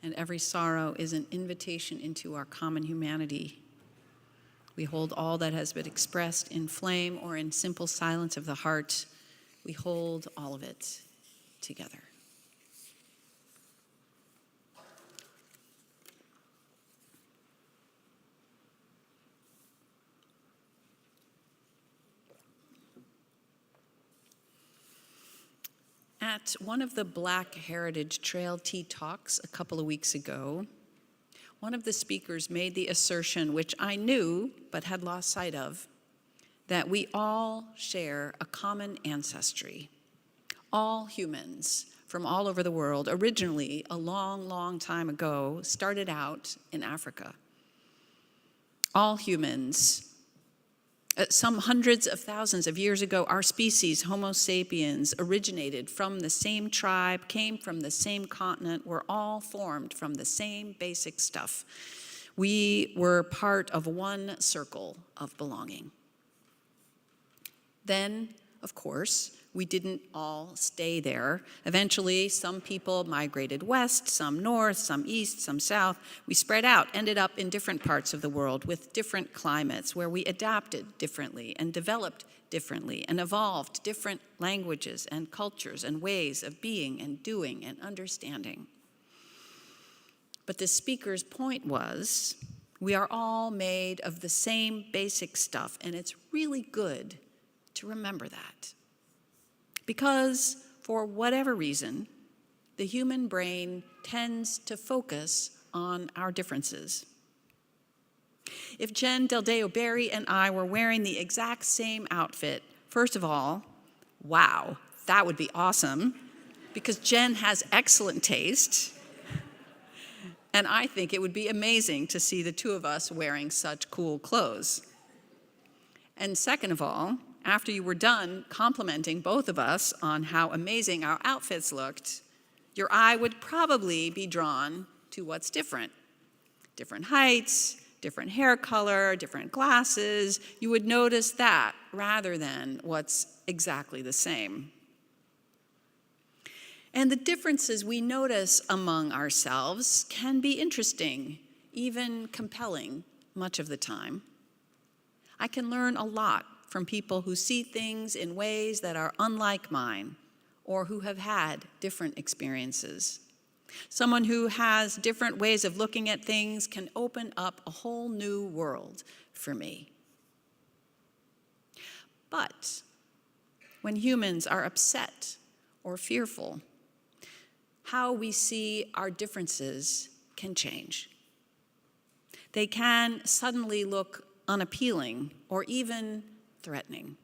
[SPEAKER 3] and every sorrow is an invitation into our common humanity. We hold all that has been expressed in flame or in simple silence of the heart. We hold all of it together. At one of the Black Heritage Trail Tea Talks a couple of weeks ago, one of the speakers made the assertion, which I knew but had lost sight of, that we all share a common ancestry. All humans from all over the world, originally a long, long time ago, started out in Africa. All humans. Some hundreds of thousands of years ago, our species, Homo sapiens, originated from the same tribe, came from the same continent, were all formed from the same basic stuff. We were part of one circle of belonging. Then, of course, we didn't all stay there. Eventually, some people migrated west, some north, some east, some south. We spread out, ended up in different parts of the world with different climates where we adapted differently and developed differently and evolved different languages and cultures and ways of being and doing and understanding. But the speaker's point was, we are all made of the same basic stuff, and it's really good to remember that. Because, for whatever reason, the human brain tends to focus on our differences. If Jen Del Deo-Barry and I were wearing the exact same outfit, first of all, wow, that would be awesome, because Jen has excellent taste, and I think it would be amazing to see the two of us wearing such cool clothes. And second of all, after you were done complimenting both of us on how amazing our outfits looked, your eye would probably be drawn to what's different. Different heights, different hair color, different glasses. You would notice that rather than what's exactly the same. And the differences we notice among ourselves can be interesting, even compelling, much of the time. I can learn a lot from people who see things in ways that are unlike mine, or who have had different experiences. Someone who has different ways of looking at things can open up a whole new world for me. But when humans are upset or fearful, how we see our differences can change. They can suddenly look unappealing or even threatening.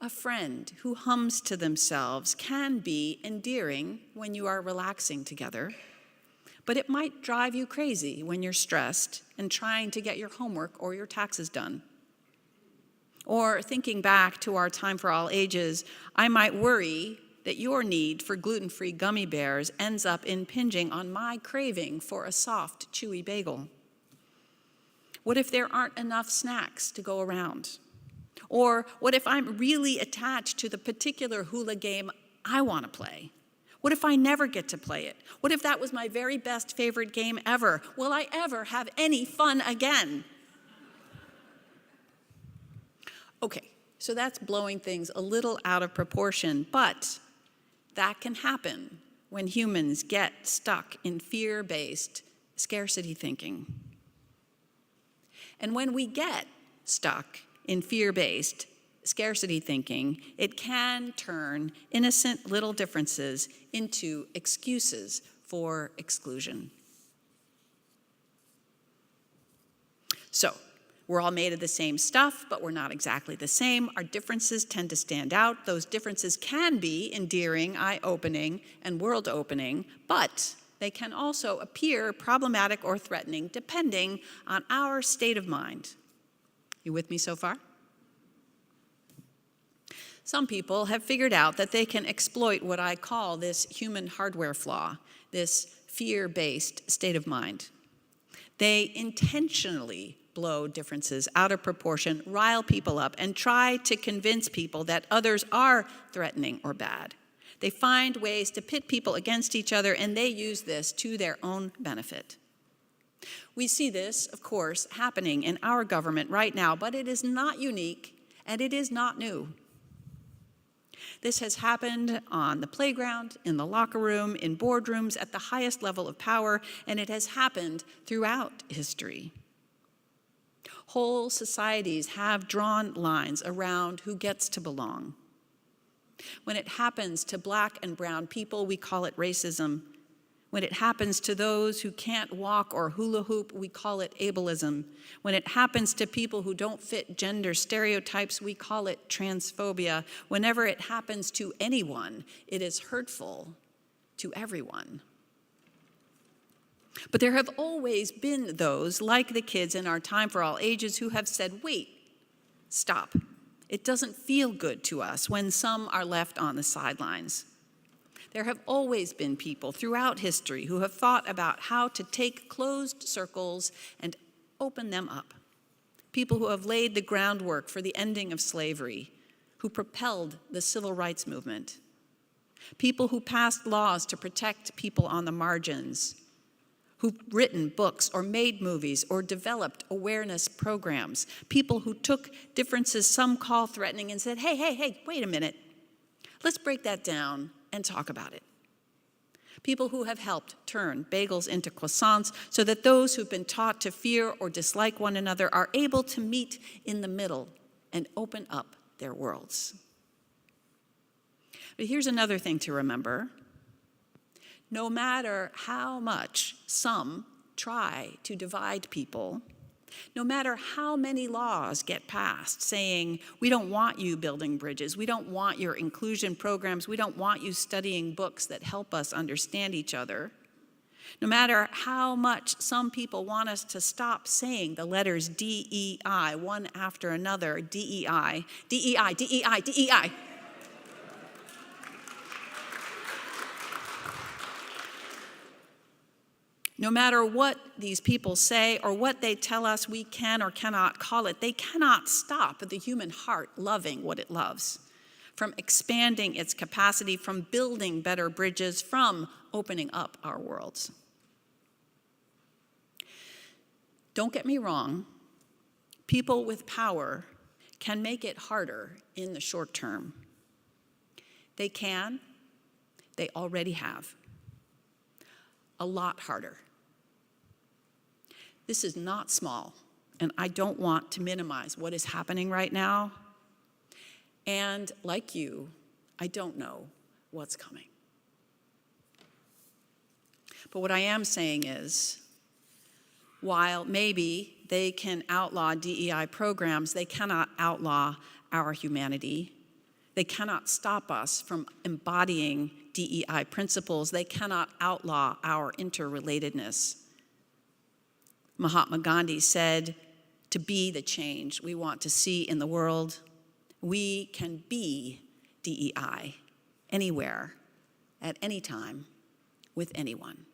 [SPEAKER 3] A friend who hums to themselves can be endearing when you are relaxing together, but it might drive you crazy when you're stressed and trying to get your homework or your taxes done. Or thinking back to our time for all ages, I might worry that your need for gluten-free gummy bears ends up impinging on my craving for a soft, chewy bagel. What if there aren't enough snacks to go around? Or what if I'm really attached to the particular hula game I want to play? What if I never get to play it? What if that was my very best favorite game ever? Will I ever have any fun again? Okay, so that's blowing things a little out of proportion, but that can happen when humans get stuck in fear-based scarcity thinking. And when we get stuck in fear-based scarcity thinking, it can turn innocent little differences into excuses for exclusion. So, we're all made of the same stuff, but we're not exactly the same. Our differences tend to stand out. Those differences can be endearing, eye-opening, and world-opening, but they can also appear problematic or threatening depending on our state of mind. You with me so far? Some people have figured out that they can exploit what I call this human hardware flaw, this fear-based state of mind. They intentionally blow differences out of proportion, rile people up, and try to convince people that others are threatening or bad. They find ways to pit people against each other, and they use this to their own benefit. We see this, of course, happening in our government right now, but it is not unique and it is not new. This has happened on the playground, in the locker room, in boardrooms, at the highest level of power, and it has happened throughout history. Whole societies have drawn lines around who gets to belong. When it happens to black and brown people, we call it racism. When it happens to those who can't walk or hula hoop, we call it ableism. When it happens to people who don't fit gender stereotypes, we call it transphobia. Whenever it happens to anyone, it is hurtful to everyone. But there have always been those, like the kids in our Time for All Ages, who have said, wait, stop. It doesn't feel good to us when some are left on the sidelines. There have always been people throughout history who have thought about how to take closed circles and open them up. People who have laid the groundwork for the ending of slavery, who propelled the civil rights movement. People who passed laws to protect people on the margins, who've written books or made movies or developed awareness programs. People who took differences some call threatening and said, hey, wait a minute. Let's break that down and talk about it. People who have helped turn bagels into croissants so that those who've been taught to fear or dislike one another are able to meet in the middle and open up their worlds. But here's another thing to remember. No matter how much some try to divide people, no matter how many laws get passed saying, we don't want you building bridges, we don't want your inclusion programs, we don't want you studying books that help us understand each other, no matter how much some people want us to stop saying the letters DEI one after another, DEI, DEI, DEI, DEI. No matter what these people say or what they tell us we can or cannot call it, they cannot stop the human heart loving what it loves, from expanding its capacity, from building better bridges, from opening up our worlds. Don't get me wrong, people with power can make it harder in the short term. They can, they already have. A lot harder. This is not small, and I don't want to minimize what is happening right now. And like you, I don't know what's coming. But what I am saying is, while maybe they can outlaw DEI programs, they cannot outlaw our humanity. They cannot stop us from embodying DEI principles. They cannot outlaw our interrelatedness. Mahatma Gandhi said, to be the change we want to see in the world, we can be DEI anywhere, at any time, with anyone.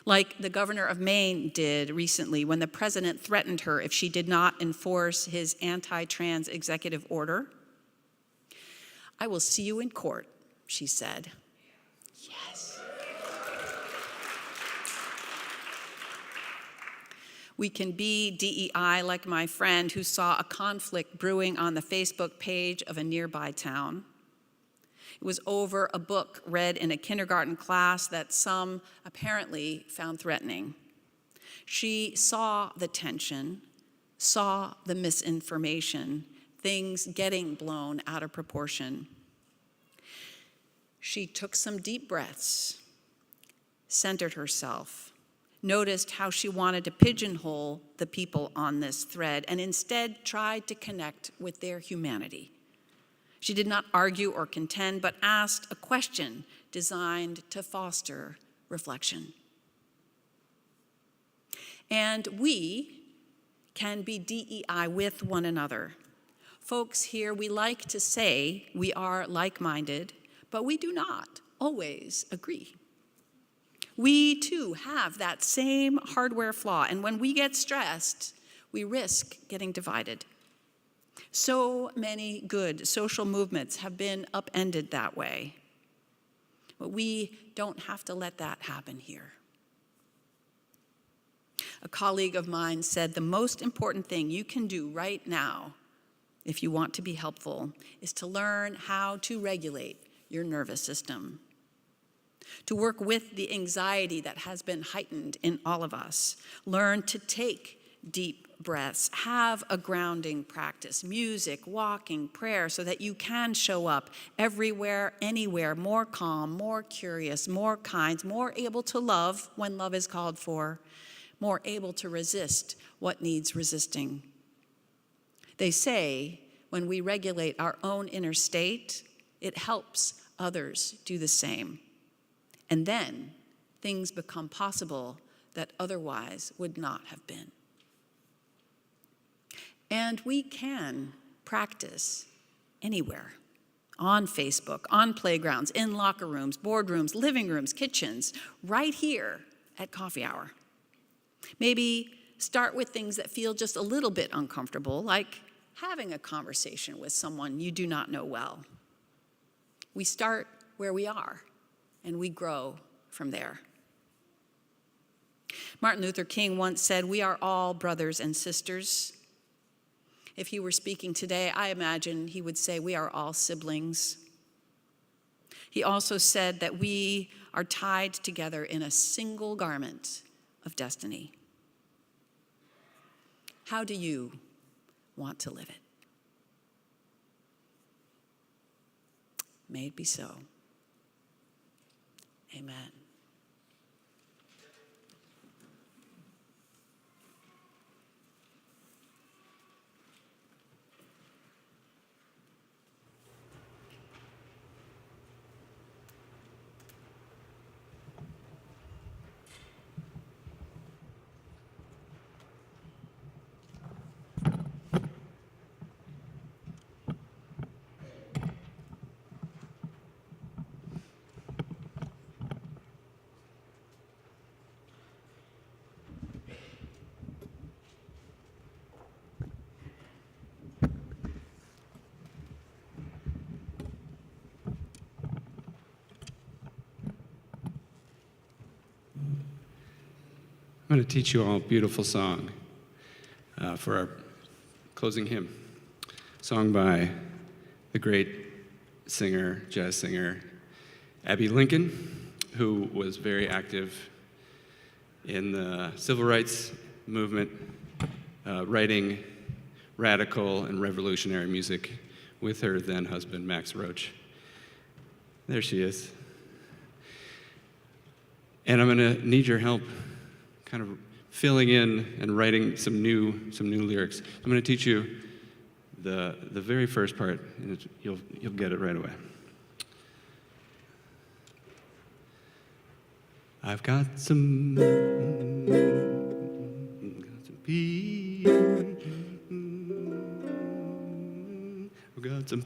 [SPEAKER 3] Like the governor of Maine did recently when the president threatened her if she did not enforce his anti-trans executive order. I will see you in court, she said. Yes. We can be DEI like my friend who saw a conflict brewing on the Facebook page of a nearby town. It was over a book read in a kindergarten class that some apparently found threatening. She saw the tension, saw the misinformation, things getting blown out of proportion. She took some deep breaths, centered herself, noticed how she wanted to pigeonhole the people on this thread, and instead tried to connect with their humanity. She did not argue or contend, but asked a question designed to foster reflection. And we can be DEI with one another. Folks here, we like to say we are like-minded, but we do not always agree. We too have that same hardware flaw, and when we get stressed, we risk getting divided. So many good social movements have been upended that way. But we don't have to let that happen here. A colleague of mine said the most important thing you can do right now, if you want to be helpful, is to learn how to regulate your nervous system, to work with the anxiety that has been heightened in all of us. Learn to take deep breaths, have a grounding practice, music, walking, prayer, so that you can show up everywhere, anywhere, more calm, more curious, more kind, more able to love when love is called for, more able to resist what needs resisting. They say when we regulate our own inner state, it helps others do the same. And then things become possible that otherwise would not have been. And we can practice anywhere, on Facebook, on playgrounds, in locker rooms, boardrooms, living rooms, kitchens, right here at coffee hour. Maybe start with things that feel just a little bit uncomfortable, like having a conversation with someone you do not know well. We start where we are, and we grow from there. Martin Luther King once said, "We are all brothers and sisters." If he were speaking today, I imagine he would say, "We are all siblings." He also said that we are tied together in a single garment of destiny. How do you want to live it? May it be so. Amen.
[SPEAKER 1] I'm going to teach you all a beautiful song for our closing hymn. Song by the great singer, jazz singer, Abbey Lincoln, who was very active in the civil rights movement, writing radical and revolutionary music with her then husband, Max Roach. There she is. And I'm going to need your help kind of filling in and writing some new lyrics. I'm going to teach you the very first part, and you'll get it right away. I've got some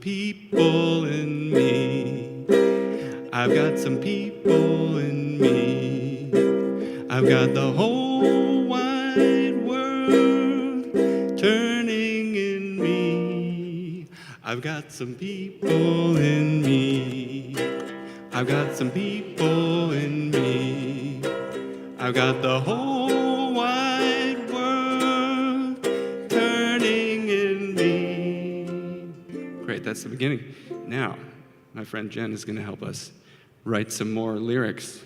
[SPEAKER 1] people in me. I've got some people in me. I've got the whole wide world turning in me. I've got some people in me. I've got some people in me. I've got the whole wide world turning in me. Great, that's the beginning. Now, my friend Jen is going to help us write some more lyrics.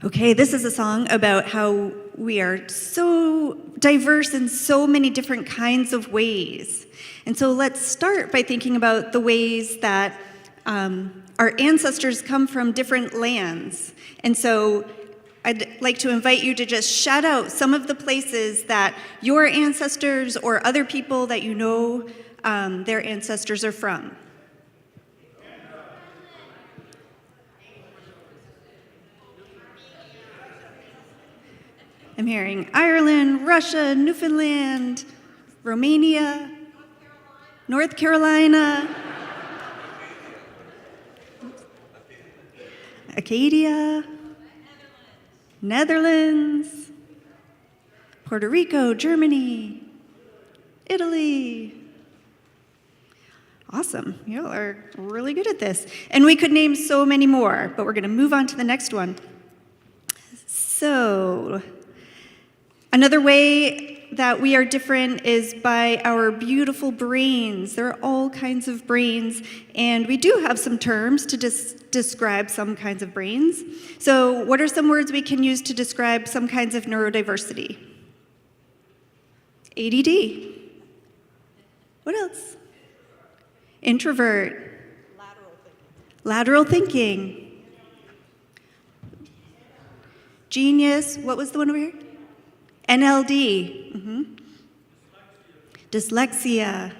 [SPEAKER 9] Okay, this is a song about how we are so diverse in so many different kinds of ways. And so let's start by thinking about the ways that our ancestors come from different lands. And so I'd like to invite you to just shout out some of the places that your ancestors or other people that you know their ancestors are from. I'm hearing Ireland, Russia, Newfoundland, Romania, North Carolina. Acadia, Netherlands, Puerto Rico, Germany, Italy. Awesome. You all are really good at this. And we could name so many more, but we're going to move on to the next one. So, another way that we are different is by our beautiful brains. There are all kinds of brains, and we do have some terms to describe some kinds of brains. So, what are some words we can use to describe some kinds of neurodiversity? ADD. What else? Introvert. Lateral thinking. Genius. What was the one over here? NLD. Dyslexia.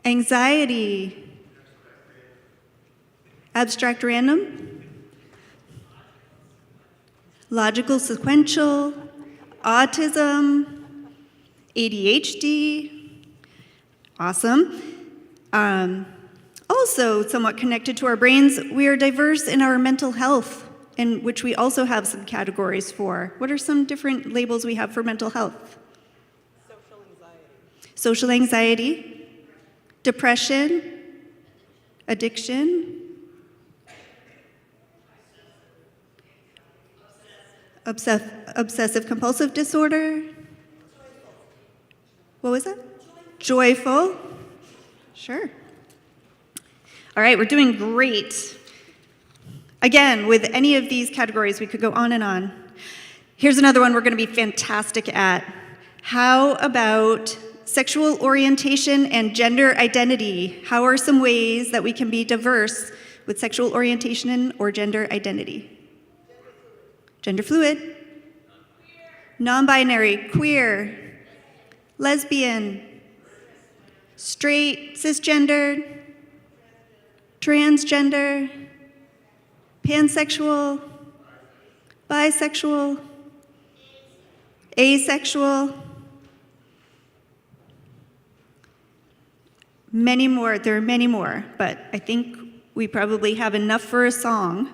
[SPEAKER 9] Anxiety. Abstract random. Logical sequential. Autism. ADHD. Awesome. Also, somewhat connected to our brains, we are diverse in our mental health, in which we also have some categories for. What are some different labels we have for mental health? Social anxiety, depression, addiction, obsessive compulsive disorder. What was that? Joyful. Sure. All right, we're doing great. Again, with any of these categories, we could go on and on. Here's another one we're going to be fantastic at. How about sexual orientation and gender identity? How are some ways that we can be diverse with sexual orientation or gender identity? Gender fluid. Non-binary, queer, lesbian, straight, cisgendered, transgender, pansexual, bisexual, asexual, many more. There are many more, but I think we probably have enough for a song.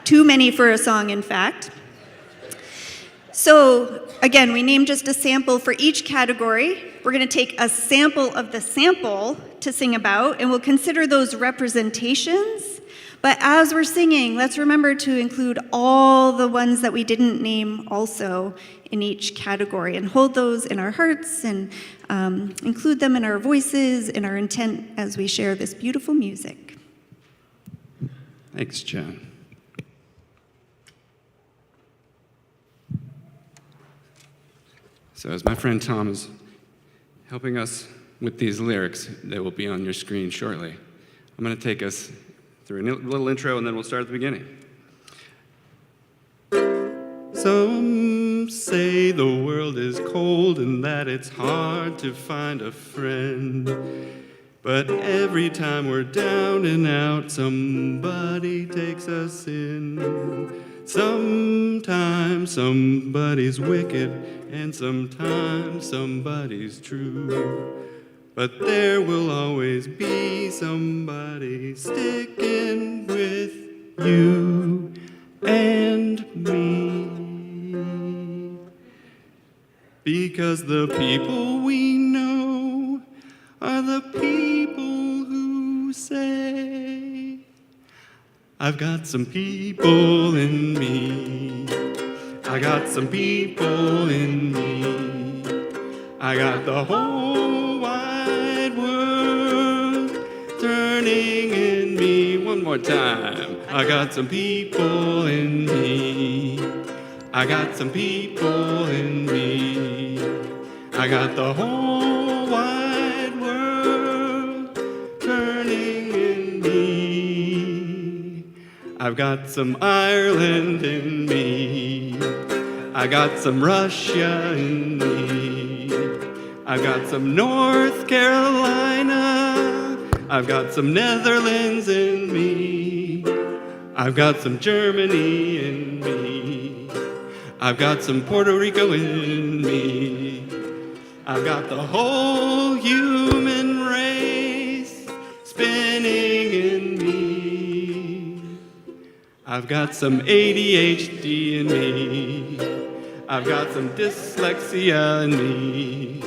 [SPEAKER 9] Too many for a song, in fact. So, again, we named just a sample for each category. We're going to take a sample of the sample to sing about, and we'll consider those representations. But as we're singing, let's remember to include all the ones that we didn't name also in each category, and hold those in our hearts, and include them in our voices, in our intent as we share this beautiful music.
[SPEAKER 1] Thanks, John. So as my friend Tom is helping us with these lyrics that will be on your screen shortly, I'm going to take us through a little intro, and then we'll start at the beginning. Some say the world is cold and that it's hard to find a friend. But every time we're down and out, somebody takes us in. Sometimes somebody's wicked, and sometimes somebody's true. But there will always be somebody sticking with you and me. Because the people we know are the people who say, I've got some people in me. I got some people in me. I got the whole wide world turning in me. One more time. I got some people in me. I got some people in me. I got the whole wide world turning in me. I've got some Ireland in me. I got some Russia in me. I've got some North Carolina. I've got some Netherlands in me. I've got some Germany in me. I've got some Puerto Rico in me. I've got the whole human race spinning in I've got some ADHD in me. I've got some dyslexia in me.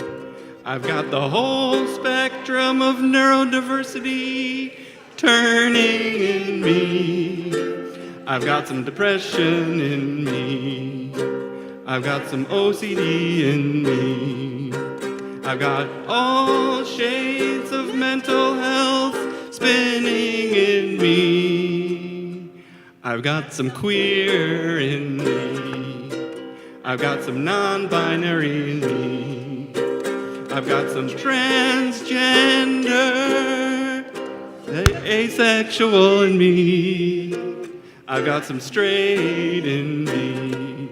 [SPEAKER 1] I've got the whole spectrum of neurodiversity turning in me. I've got some depression in me. I've got some OCD in me. I've got all shades of mental health spinning in me. I've got some queer in me. I've got some non-binary in me. I've got some transgender, asexual in me. I've got some straight in me.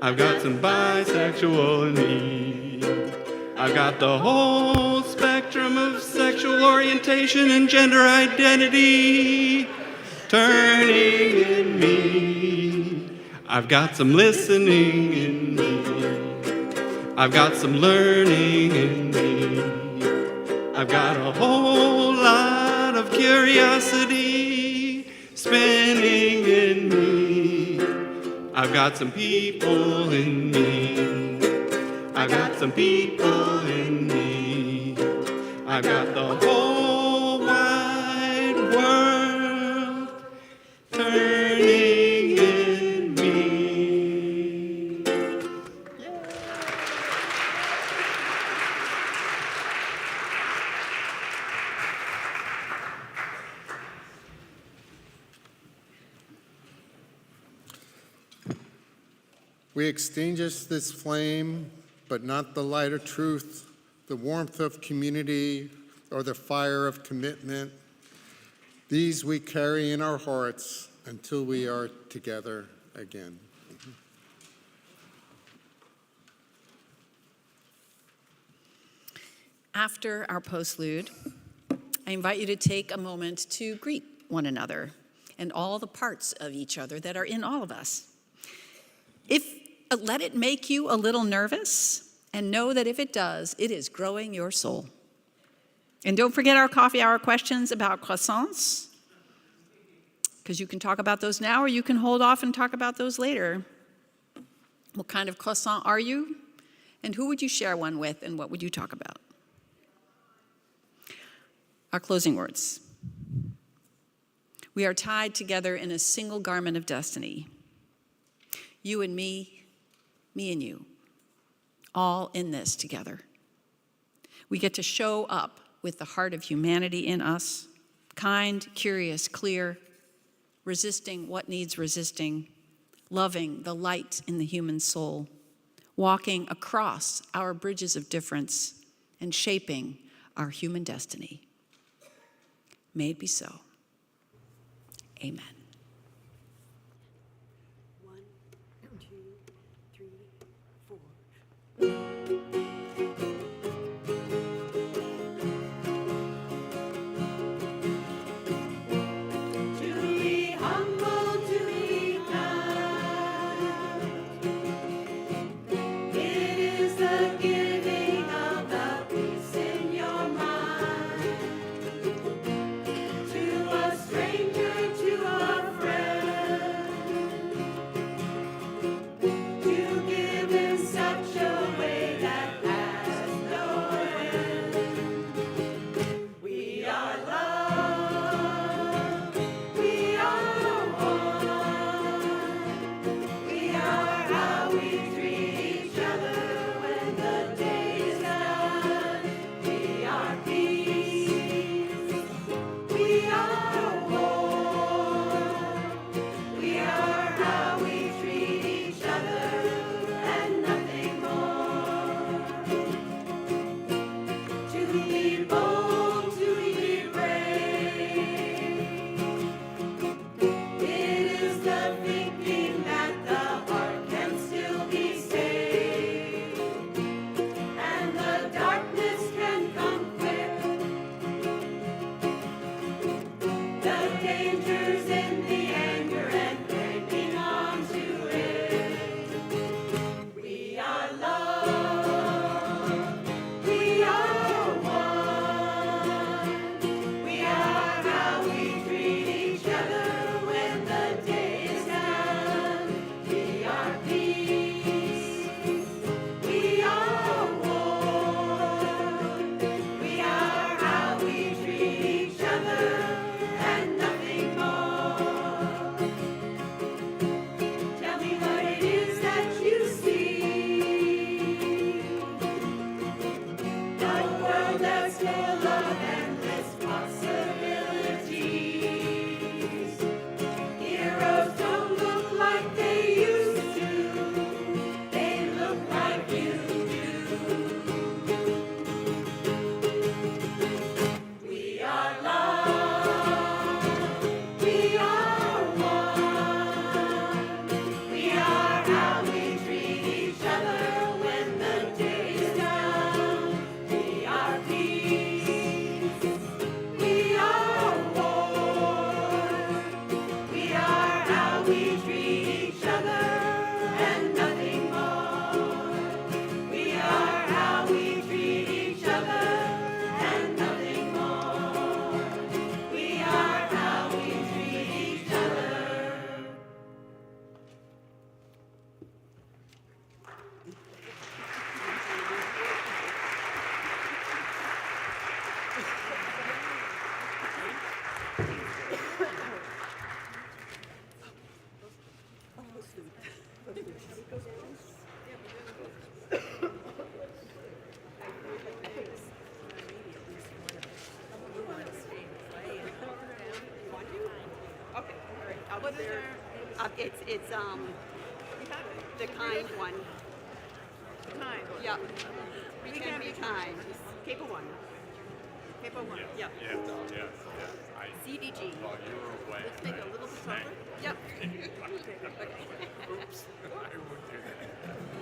[SPEAKER 1] I've got some bisexual in me. I've got the whole spectrum of sexual orientation and gender identity turning in me. I've got some listening in me. I've got some learning in me. I've got a whole lot of curiosity spinning in me. I've got some people in me. I've got some people in me. I've got the whole wide world turning in me.
[SPEAKER 7] We extinguish this flame, but not the light of truth, the warmth of community, or the fire of commitment. These we carry in our hearts until we are together again.
[SPEAKER 3] After our postlude, I invite you to take a moment to greet one another and all the parts of each other that are in all of us. Let it make you a little nervous, and know that if it does, it is growing your soul. And don't forget our coffee hour questions about croissants, because you can talk about those now, or you can hold off and talk about those later. What kind of croissant are you? And who would you share one with, and what would you talk about? Our closing words. We are tied together in a single garment of destiny. You and me and you, all in this together. We get to show up with the heart of humanity in us, kind, curious, clear, resisting what needs resisting, loving the light in the human soul, walking across our bridges of difference, and shaping our human destiny. May it be so. Amen.
[SPEAKER 6] 1, 2, 3, 4.
[SPEAKER 10] To a stranger, to a
[SPEAKER 6] It's the kind one.
[SPEAKER 10] Kind.
[SPEAKER 6] Yeah. We can be kind. Paper one. Paper one. Yeah.
[SPEAKER 11] Yes.
[SPEAKER 6] CDG.
[SPEAKER 11] While you were away.
[SPEAKER 10] Let's make a little bit over.
[SPEAKER 6] Yep.
[SPEAKER 11] Oops. I would do that.